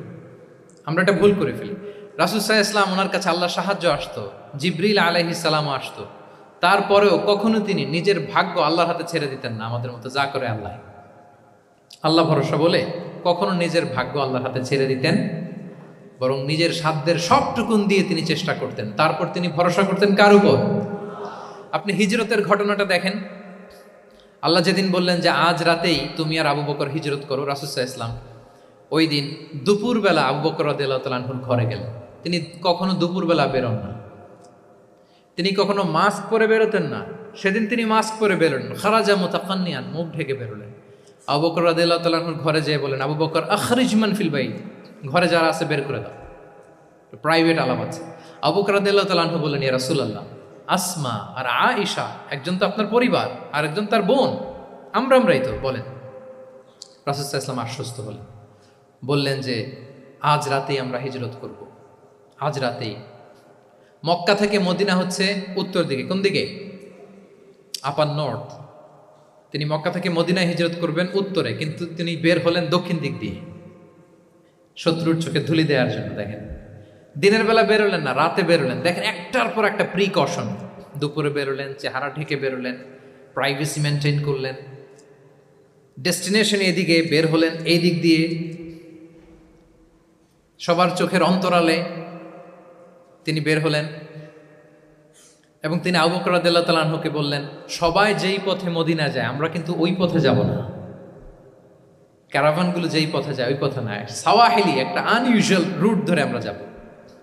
রাসূল সাল্লাল্লাহু আলাইহি ওয়াসাল্লাম, ওনার কাছে আল্লাহর সাহায্য আসতো, জিবরিল আলাইহিস সালাম আসতো, তারপরেও কখনো তিনি নিজের ভাগ্য আল্লাহর হাতে ছেড়ে দিতেন না। আমাদের মতো যা করে আল্লাহ ভরসা বলে কখনো নিজের ভাগ্য আল্লাহর হাতে ছেড়ে দিতেন, বরং নিজের সাধ্যের সবটুকুন দিয়ে তিনি চেষ্টা করতেন। তারপর তিনি ভরসা করতেন কার উপর? আপনি হিজরতের ঘটনাটা দেখেন। আল্লাহ যেদিন বললেন যে আজ রাতেই তুমি আর আবু বকর হিজরত করো, রাসূল সাল্লাল্লাহু আলাইহি ওয়াসাল্লাম ওই দিন দুপুরবেলা আবু বকর রাদিয়াল্লাহু তাআলা আনহুর ঘরে গেলেন। তিনি কখনো দুপুরবেলা বেরোন না, তিনি কখনো মাস্ক পরে বেরোতেন না। সেদিন তিনি মাস্ক পরে বেরোলেন, খারাজা মুতাকান্নিয়ান, মুখ ঢেকে বেরোলেন। আবু বকর রাদিয়াল্লাহু তাআলা আনহুর ঘরে যেয়ে বলেন, আবু বকর আখরিজ মান ফিল বাইত, ঘরে যারা আছে বের করে দাও, প্রাইভেট আলাপ আছে। আবু বকর রাদিয়াল্লাহু তাআলা আনহু বললেন, ইয়া রাসূলুল্লাহ, আসমা আর আয়েশা একজন তো আপনার পরিবার আর একজন তার বোন, আমরাই তো, বলেন। রাসূল সাল্লাল্লাহু আলাইহি ওয়াসাল্লাম আশ্বস্ত হলেন, বললেন যে আজ রাতেই আমরা হিজরত করব, আজ রাতেই। মক্কা থেকে মদিনা হচ্ছে উত্তর দিকে, কোন দিকে? আপার নর্থ। তিনি মক্কা থেকে মদিনায় হিজরত করবেন উত্তরে, কিন্তু তিনি বের হলেন দক্ষিণ দিক দিয়ে, শত্রুর চোখে ধুলি দেওয়ার জন্য। দেখেন, দিনের বেলা বেরোলেন না, রাতে বেরোলেন। দেখেন, একটার পর একটা প্রিকশন। দুপুরে বেরোলেন, চেহারা ঢেকে বেরোলেন, প্রাইভেসি মেনটেন করলেন। ডেস্টিনেশন এদিকে, বের হলেন এই দিক দিয়ে, সবার চোখের অন্তরালে তিনি বের হলেন। এবং তিনি আবু বকর রাদিয়াল্লাহু তাআলা আনহুকে বললেন, সবাই যেই পথে মদিনা যায় আমরা কিন্তু ওই পথে যাব না, ক্যারাভানগুলো যেই পথে যায় ওই পথে না, সাওয়াহিলি একটা আনইউজুয়াল রুট ধরে আমরা যাব,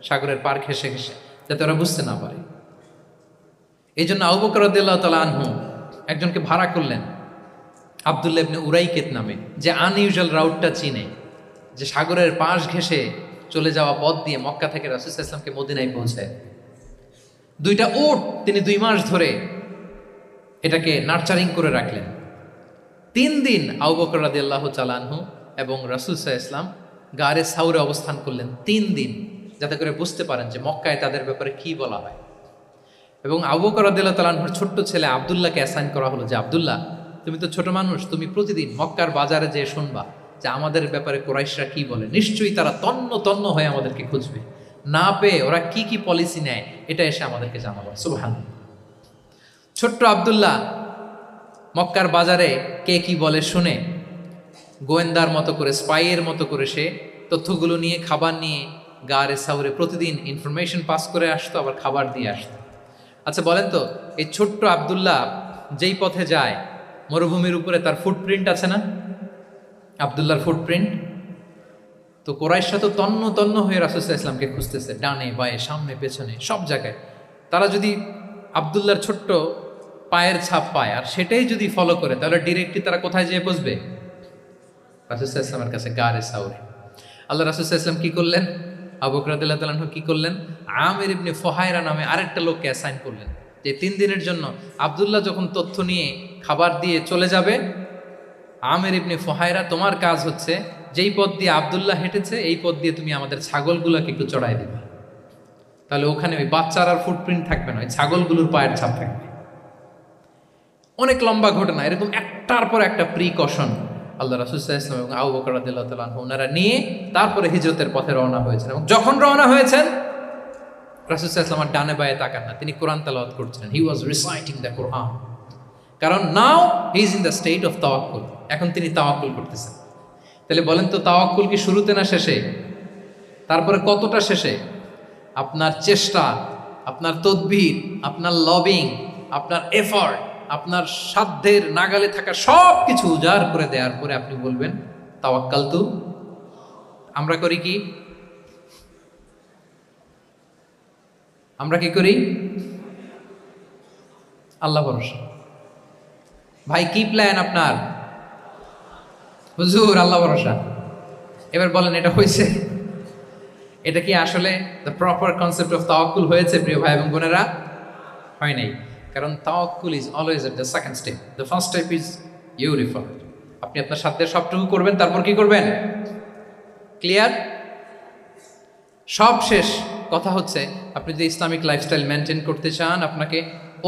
সাগরের পার ঘেঁষে ঘেঁষে, যাতে ওরা বুঝতে না পারে। এই জন্য আবু বকর রাদিয়াল্লাহু তাআলা আনহু একজনকে ভাড়া করলেন, আব্দুল্লাহ ইবনে উরাইকিত নামে, যে আনইউজুয়াল রাউটটা চিনে, যে সাগরের পাশ ঘেঁষে চলে যাওয়া পথ দিয়ে মক্কা থেকে রাসূল সাল্লাল্লাহু আলাইহি ওয়াসাল্লামকে মদিনায় পৌঁছায়। 2টা উট তিনি 2 মাস ধরে এটাকে নার্চারিং করে রাখলেন। 3 দিন আবু বকর রাদিয়াল্লাহু তাআলা আনহু এবং রাসূল সাল্লাল্লাহু আলাইহি ওয়াসাল্লাম গারে সাউরে অবস্থান করলেন 3 দিন, যাতে করে বুঝতে পারেন যে মক্কায় তাদের ব্যাপারে কি বলা হয়। এবং আবু বকর রাদিয়াল্লাহু তাআলা আনহুর ছোট্ট ছেলে আব্দুল্লাহকে অ্যাসাইন করা হলো যে, আব্দুল্লাহ, তুমি তো ছোট মানুষ, তুমি প্রতিদিন মক্কার বাজারে যেয়ে শুনবা যে আমাদের ব্যাপারে কুরাইশরা কি বলে। নিশ্চয়ই তারা তন্ন তন্ন হয়ে আমাদেরকে খুঁজবে, না পেয়ে ওরা কি কি পলিসি নেয় এটা এসে আমাদেরকে জানাবো। সুবহানাল্লাহ। ছোট্ট আব্দুল্লাহ মক্কার বাজারে কে কি বলে শুনে গোয়েন্দার মতো করে, স্পাইয়ের মতো করে সে তথ্যগুলো নিয়ে, খাবার নিয়ে গারে সাউরে প্রতিদিন ইনফরমেশন পাস করে আসতো, আবার খাবার দিয়ে আসতো। আচ্ছা বলেন তো, এই ছোট্ট আব্দুল্লাহ যেই পথে যায়, মরুভূমির উপরে তার ফুটপ্রিন্ট আছে না? আব্দুল্লাহর ফুটপ্রিন্ট। তো কোরাইশরা তো তন্ন তন্ন হয়ে রাসূল সাল্লাল্লাহু আলাইহি ওয়াসাল্লামকে খুঁজতেছে, ডানে বায়ে সামনে পেছনে সব জায়গায়। তারা যদি আব্দুল্লাহর ছোট্ট পায়ের ছাপ পায় আর সেটাই যদি ফলো করে, তাহলে ডিরেক্টলি তারা কোথায় যেয়ে বসবে? রাসূল সাল্লাল্লাহু আলাইহি ওয়াসাল্লামের কাছে, গারে সাউরে। আল্লাহ রাসূল সাল্লাল্লাহু আলাইহি ওয়াসাল্লাম কি করলেন? আবু বকর রাদিয়াল্লাহু তাআলা আনহু কি করলেন? আমির ইবনে ফুহায়রা নামে আরেকটা লোককে অ্যাসাইন করলেন যে 3 দিনের জন্য আব্দুল্লাহ যখন তথ্য নিয়ে খাবার দিয়ে চলে যাবে, আমির ইবনে ফুহায়রা, তোমার কাজ হচ্ছে যেই পথ দিয়ে আব্দুল্লাহ হেঁটেছে এই পথ দিয়ে তুমি আমাদের ছাগলগুলোকে একটু চড়াই দিবে। তাহলে ওখানে ওই বাচ্চার আর ফুটপ্রিন্ট থাকবে না, ওই ছাগলগুলোর পায়ের ছাপ থাকবে। অনেক লম্বা ঘটনা, এরকম একটার পর একটা প্রিকশন আল্লাহ রাসূল সাল্লাল্লাহু আলাইহি ওয়াসাল্লাম এবং আবু বকর রাদিয়াল্লাহু তাআলা আনহু ওনারা নিয়ে তারপরে হিজরতের পথে রওনা হয়েছেন। এবং যখন রওনা হয়েছেন, রাসূল সাল্লাল্লাহু আলাইহি ওয়াসাল্লাম ডানে বায়ে তাকান না, তিনি কোরআন তেলাওয়াত করছিলেন। হি ওয়াজ রিসাইটিং দ্য কোরআন, কারণ now he is in the state of tawakkul. এখন তিনি তাওয়াক্কুল করতেছেন। তাহলে বলেন তো, তাওয়াক্কুল কি শুরুতে না শেষে? তারপরে কতটা শেষে? আপনার চেষ্টা, আপনার তদবির, আপনার লবিং, আপনার এফর্ট, আপনার সাধ্যের নাগালে থাকা সব কিছু উজাড় করে দেওয়ার পরে আপনি বলবেন তাওয়াক্কালতু। আমরা করি কি? আমরা কি করি? আল্লাহ ভরসা। ভাই কি প্ল্যান আপনার? হুজুর আল্লাহ ভরসা। এবার বলেন, এটা হয়েছে? এটা কি আসলে দ্য প্রপার কনসেপ্ট অফ তাওয়াক্কুল হয়েছে প্রিয় ভাই এবং বোনেরা? হয় নাই। কারণ tawakkul is always at the second step. The first step is you refer. আপনি আপনার সাধ্যের সবটুকু করবেন, তারপর কি করবেন? ক্লিয়ার? সব শেষ কথা হচ্ছে, আপনি যদি ইসলামিক লাইফস্টাইল মেনটেন করতে চান, আপনাকে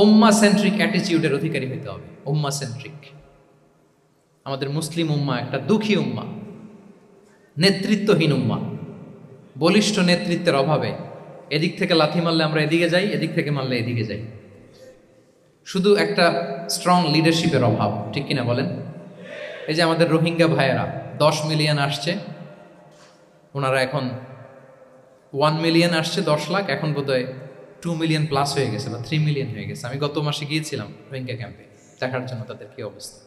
উম্মাহ সেন্ট্রিক অ্যাটিটিউডের অধিকারী হতে হবে। উম্মাহ সেন্ট্রিক। আমাদের মুসলিম উম্মাহ একটা দুঃখী উম্মাহ, নেতৃত্বহীন উম্মাহ, বলিষ্ঠ নেতৃত্বের অভাবে এদিক থেকে লাথি মারলে আমরা এদিকে যাই, এদিক থেকে মারলে এদিকে যাই। শুধু একটা স্ট্রং লিডারশিপের অভাব, ঠিক কিনা বলেন? এই যে আমাদের রোহিঙ্গা ভাইয়েরা 10 মিলিয়ন আসছে, ওনারা এখন 1 মিলিয়ন আসছে, 10 লাখ, এখন বোধহয় 2 মিলিয়ন প্লাস হয়ে গেছে বা 3 মিলিয়ন হয়ে গেছে। আমি গত মাসে গিয়েছিলাম রোহিঙ্গা ক্যাম্পে দেখার জন্য তাদের কি অবস্থা।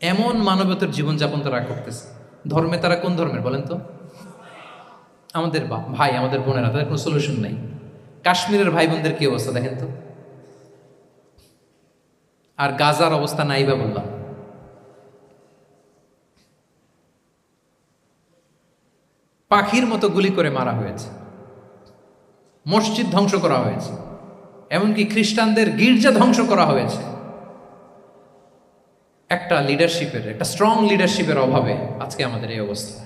এমন মানবতার জীবনযাপন তারা করতেছে। ধর্মে তারা কোন ধর্মের বলেন তো? আমাদের ভাই, আমাদের বোনেরা, তাদের কোনো সলিউশন নেই। কাশ্মীরের ভাই বোনদের কি অবস্থা দেখেন তো। আর গাজার অবস্থা নাই বা বললাম। পাখির মতো গুলি করে মারা হয়েছে, মসজিদ ধ্বংস করা হয়েছে, এমনকি খ্রিস্টানদের গির্জা ধ্বংস করা হয়েছে। একটা লিডারশিপের, একটা স্ট্রং লিডারশিপের অভাবে আজকে আমাদের এই অবস্থা।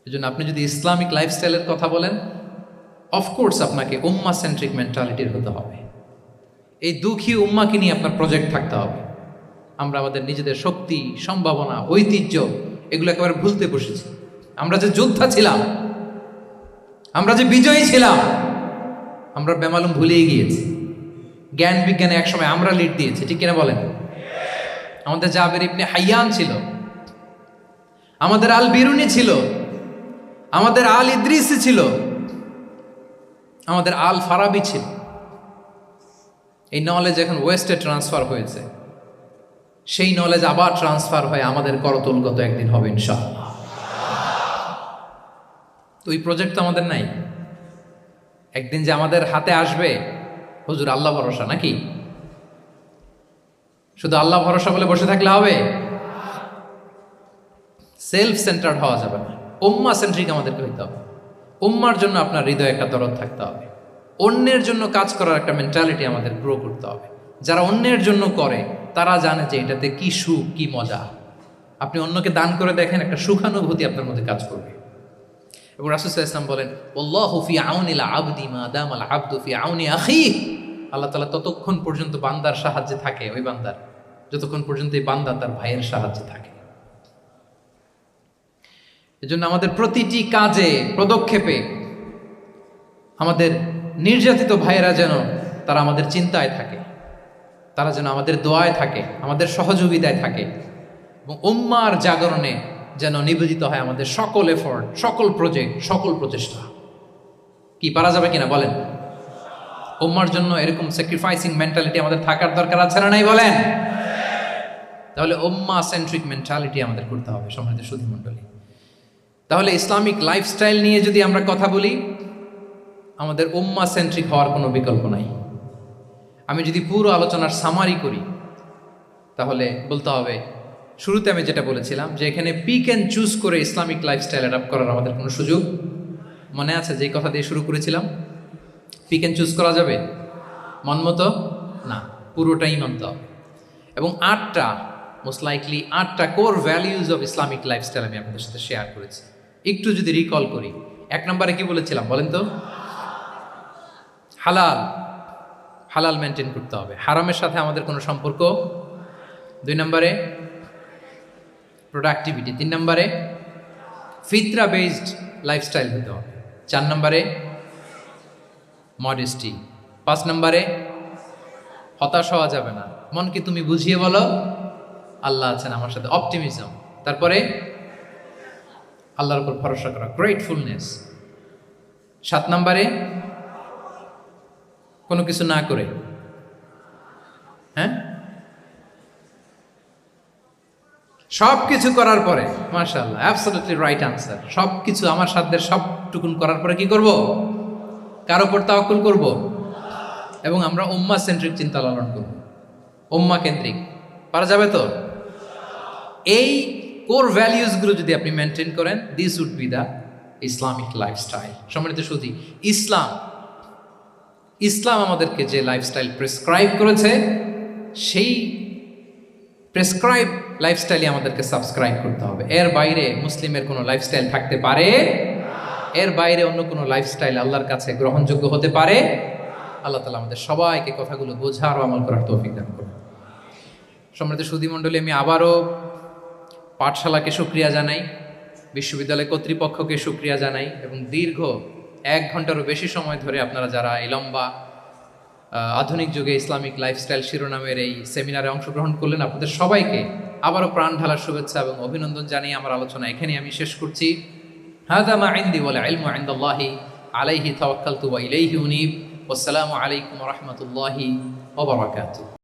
এই জন্য আপনি যদি ইসলামিক লাইফস্টাইলের কথা বলেন, অফকোর্স আপনাকে উম্মাহ সেন্ট্রিক মেন্টালিটির হতে হবে। এই দুঃখী উম্মাকে নিয়ে আপনার প্রজেক্ট থাকতে হবে। আমরা আমাদের নিজেদের শক্তি, সম্ভাবনা, ঐতিহ্য এগুলো একেবারে ভুলতে বসেছি। আমরা যে যোদ্ধা ছিলাম, আমরা যে বিজয়ী ছিলাম, আমরা বেমালুম ভুলেই গিয়েছি। জ্ঞান বিজ্ঞানে একসময় আমরা লিড দিয়েছি, ঠিক কিনা বলেন? আমাদের জাবের ইবনে হাইয়ান ছিল, আমাদের আল বিরুনি ছিল, আমাদের আল ইদ্রিসি ছিল, আমাদের আল ফারাবি ছিল। এই নলেজ এখন ওয়েস্টে ট্রান্সফার হয়েছে, সেই নলেজ আবার ট্রান্সফার হয়ে আমাদের করতলগত একদিন হবে ইনশাআল্লাহ। তো ওই প্রজেক্ট তো আমাদের নাই। একদিন যে আমাদের হাতে আসবে, হুজুর আল্লাহ ভরসা নাকি? শুধু আল্লাহ ভরসা বলে বসে থাকলে হবে? সেলফ সেন্টার্ড হওয়া যাবে না, উম্মাহ সেন্ট্রিক আমাদেরকে হইতে হবে। উম্মার জন্য আপনার হৃদয়ে একটা দরদ থাকতে হবে। অন্যের জন্য কাজ করার একটা মেন্টালিটি আমাদের গ্রো করতে হবে। যারা অন্যের জন্য করে তারা জানে যে এটাতে কি সুখ, কি মজা। আপনি অন্যকে দান করে দেখেন, একটা সুখানুভূতি আপনার মধ্যে কাজ করবে। এবং রাসূল সাল্লাল্লাহু আলাইহি ওয়াসাল্লাম বলেন, আল্লাহু ফি আউনিল আবদি মা দামাল আবদু ফি আউনি আখিহি। আল্লাহ তাআলা ততক্ষণ পর্যন্ত বান্দার সাহায্যে থাকে, ওই বান্দার, যতক্ষণ পর্যন্ত এই বান্দা তার ভাইয়ের সাহায্যে থাকে। এজন্য আমাদের প্রতিটি কাজে, পদক্ষেপে আমাদের নির্যাতিত ভাইয়েরা যেন তারা আমাদের চিন্তায় থাকে, তারা যেন আমাদের দোয়ায় থাকে, আমাদের সহযোগিতায় থাকে, এবং উম্মার জাগরণে যেন নিবেদিত হয় আমাদের সকল এফোর্ট, সকল প্রজেক্ট, সকল প্রচেষ্টা। কি পারা যাবে কিনা বলেন? উম্মার জন্য এরকম স্যাক্রিফাইসিং মেন্টালিটি আমাদের থাকার দরকার আছে না নাই বলেন? তাহলে উম্মাহ সেন্ট্রিক মেন্টালিটি আমাদের করতে হবে। সম্মানিত সুধী মণ্ডলী, তাহলে ইসলামিক লাইফস্টাইল নিয়ে যদি আমরা কথা বলি, আমাদের উম্মা সেন্ট্রিক হওয়ার কোনো বিকল্প নাই। আমি যদি পুরো আলোচনার সামারি করি, তাহলে বলতে হবে, শুরুতে আমি যেটা বলেছিলাম যে এখানে পিক অ্যান্ড চুজ করে ইসলামিক লাইফস্টাইল অ্যাডাপ্ট করার আমাদের কোনো সুযোগ মনে আছে? যে কথা দিয়ে শুরু করেছিলাম, পিক অ্যান্ড চুজ করা যাবে মন মতো? না, পুরোটাই মানতে হবে। এবং 8টা মোস্ট লাইকলি 8টা core values of Islamic lifestyle আমি আপনাদের সাথে শেয়ার করেছি। একটু যদি রিকল করি, 1 নম্বরে কি বলেছিলাম বলেন তো? হালাল, হালাল মেনটেন করতে হবে, হারামের সাথে আমাদের কোনো সম্পর্ক। 2 নম্বরে প্রোডাক্টিভিটি। 3 নম্বরে ফিতরা বেসড লাইফস্টাইল হতে হবে। 4 নম্বরে মডেস্টি। 5 নম্বরে হতাশ হওয়া যাবে না, মনকে তুমি বুঝিয়ে বলো আল্লাহ আছেন আমার সাথে, অপটিমিজম। তারপরে আল্লাহর উপর ভরসা করা, গ্রেটফুলনেস। 7 নম্বরে কোনো কিছু না করে, হ্যাঁ, সব কিছু করার পরে, মাশাআল্লাহ, অ্যাবসলিউটলি রাইট আনসার। সব কিছু আমার সাধ্যের সবটুকুন করার পরে কি করব? কার উপর তাওয়াক্কুল করব, এবং আমরা উম্মাহ সেন্ট্রিক চিন্তা লালন করব, উম্মাহ কেন্দ্রিক। পারা যাবে তো? এই কোর ভ্যালিউজগুলো যদি আপনি মেনটেন করেন, this would be the Islamic lifestyle. সম্মানিত সুধী, ইসলাম আমাদেরকে যে লাইফস্টাইল প্রেসক্রাইব করেছে, সেই প্রেসক্রাইব লাইফস্টাইলে আমাদেরকে সাবস্ক্রাইব করতে হবে। এর বাইরে মুসলিমের কোনো লাইফস্টাইল থাকতে পারে? এর বাইরে অন্য কোনো লাইফস্টাইল আল্লাহর কাছে গ্রহণযোগ্য হতে পারে? আল্লাহ তাআলা আমাদের সবাইকে কথাগুলো বোঝার ও আমল করার তৌফিক দান করুন। সম্মানিত সুধী মণ্ডলী, আমি আবারও পাঠশালাকে শুকরিয়া জানাই, বিশ্ববিদ্যালয় কর্তৃপক্ষকে শুকরিয়া জানাই, এবং দীর্ঘ 1 ঘন্টারও বেশি সময় ধরে আপনারা যারা এই লম্বা আধুনিক যুগে ইসলামিক লাইফস্টাইল শিরোনামের এই সেমিনারে অংশগ্রহণ করলেন, আপনাদের সবাইকে আবারও প্রাণ ঢালার শুভেচ্ছা এবং অভিনন্দন জানিয়ে আমার আলোচনা এখানেই আমি শেষ করছি। হাযা মা ইনদি ওয়াল ইলমু ইনদাল্লাহি আলাইহি তাওয়াক্কালতু ওয়া ইলাইহি উনীব। ওয়াসসালামু আলাইকুম ওয়া রাহমাতুল্লাহি ওয়া বারাকাতুহু।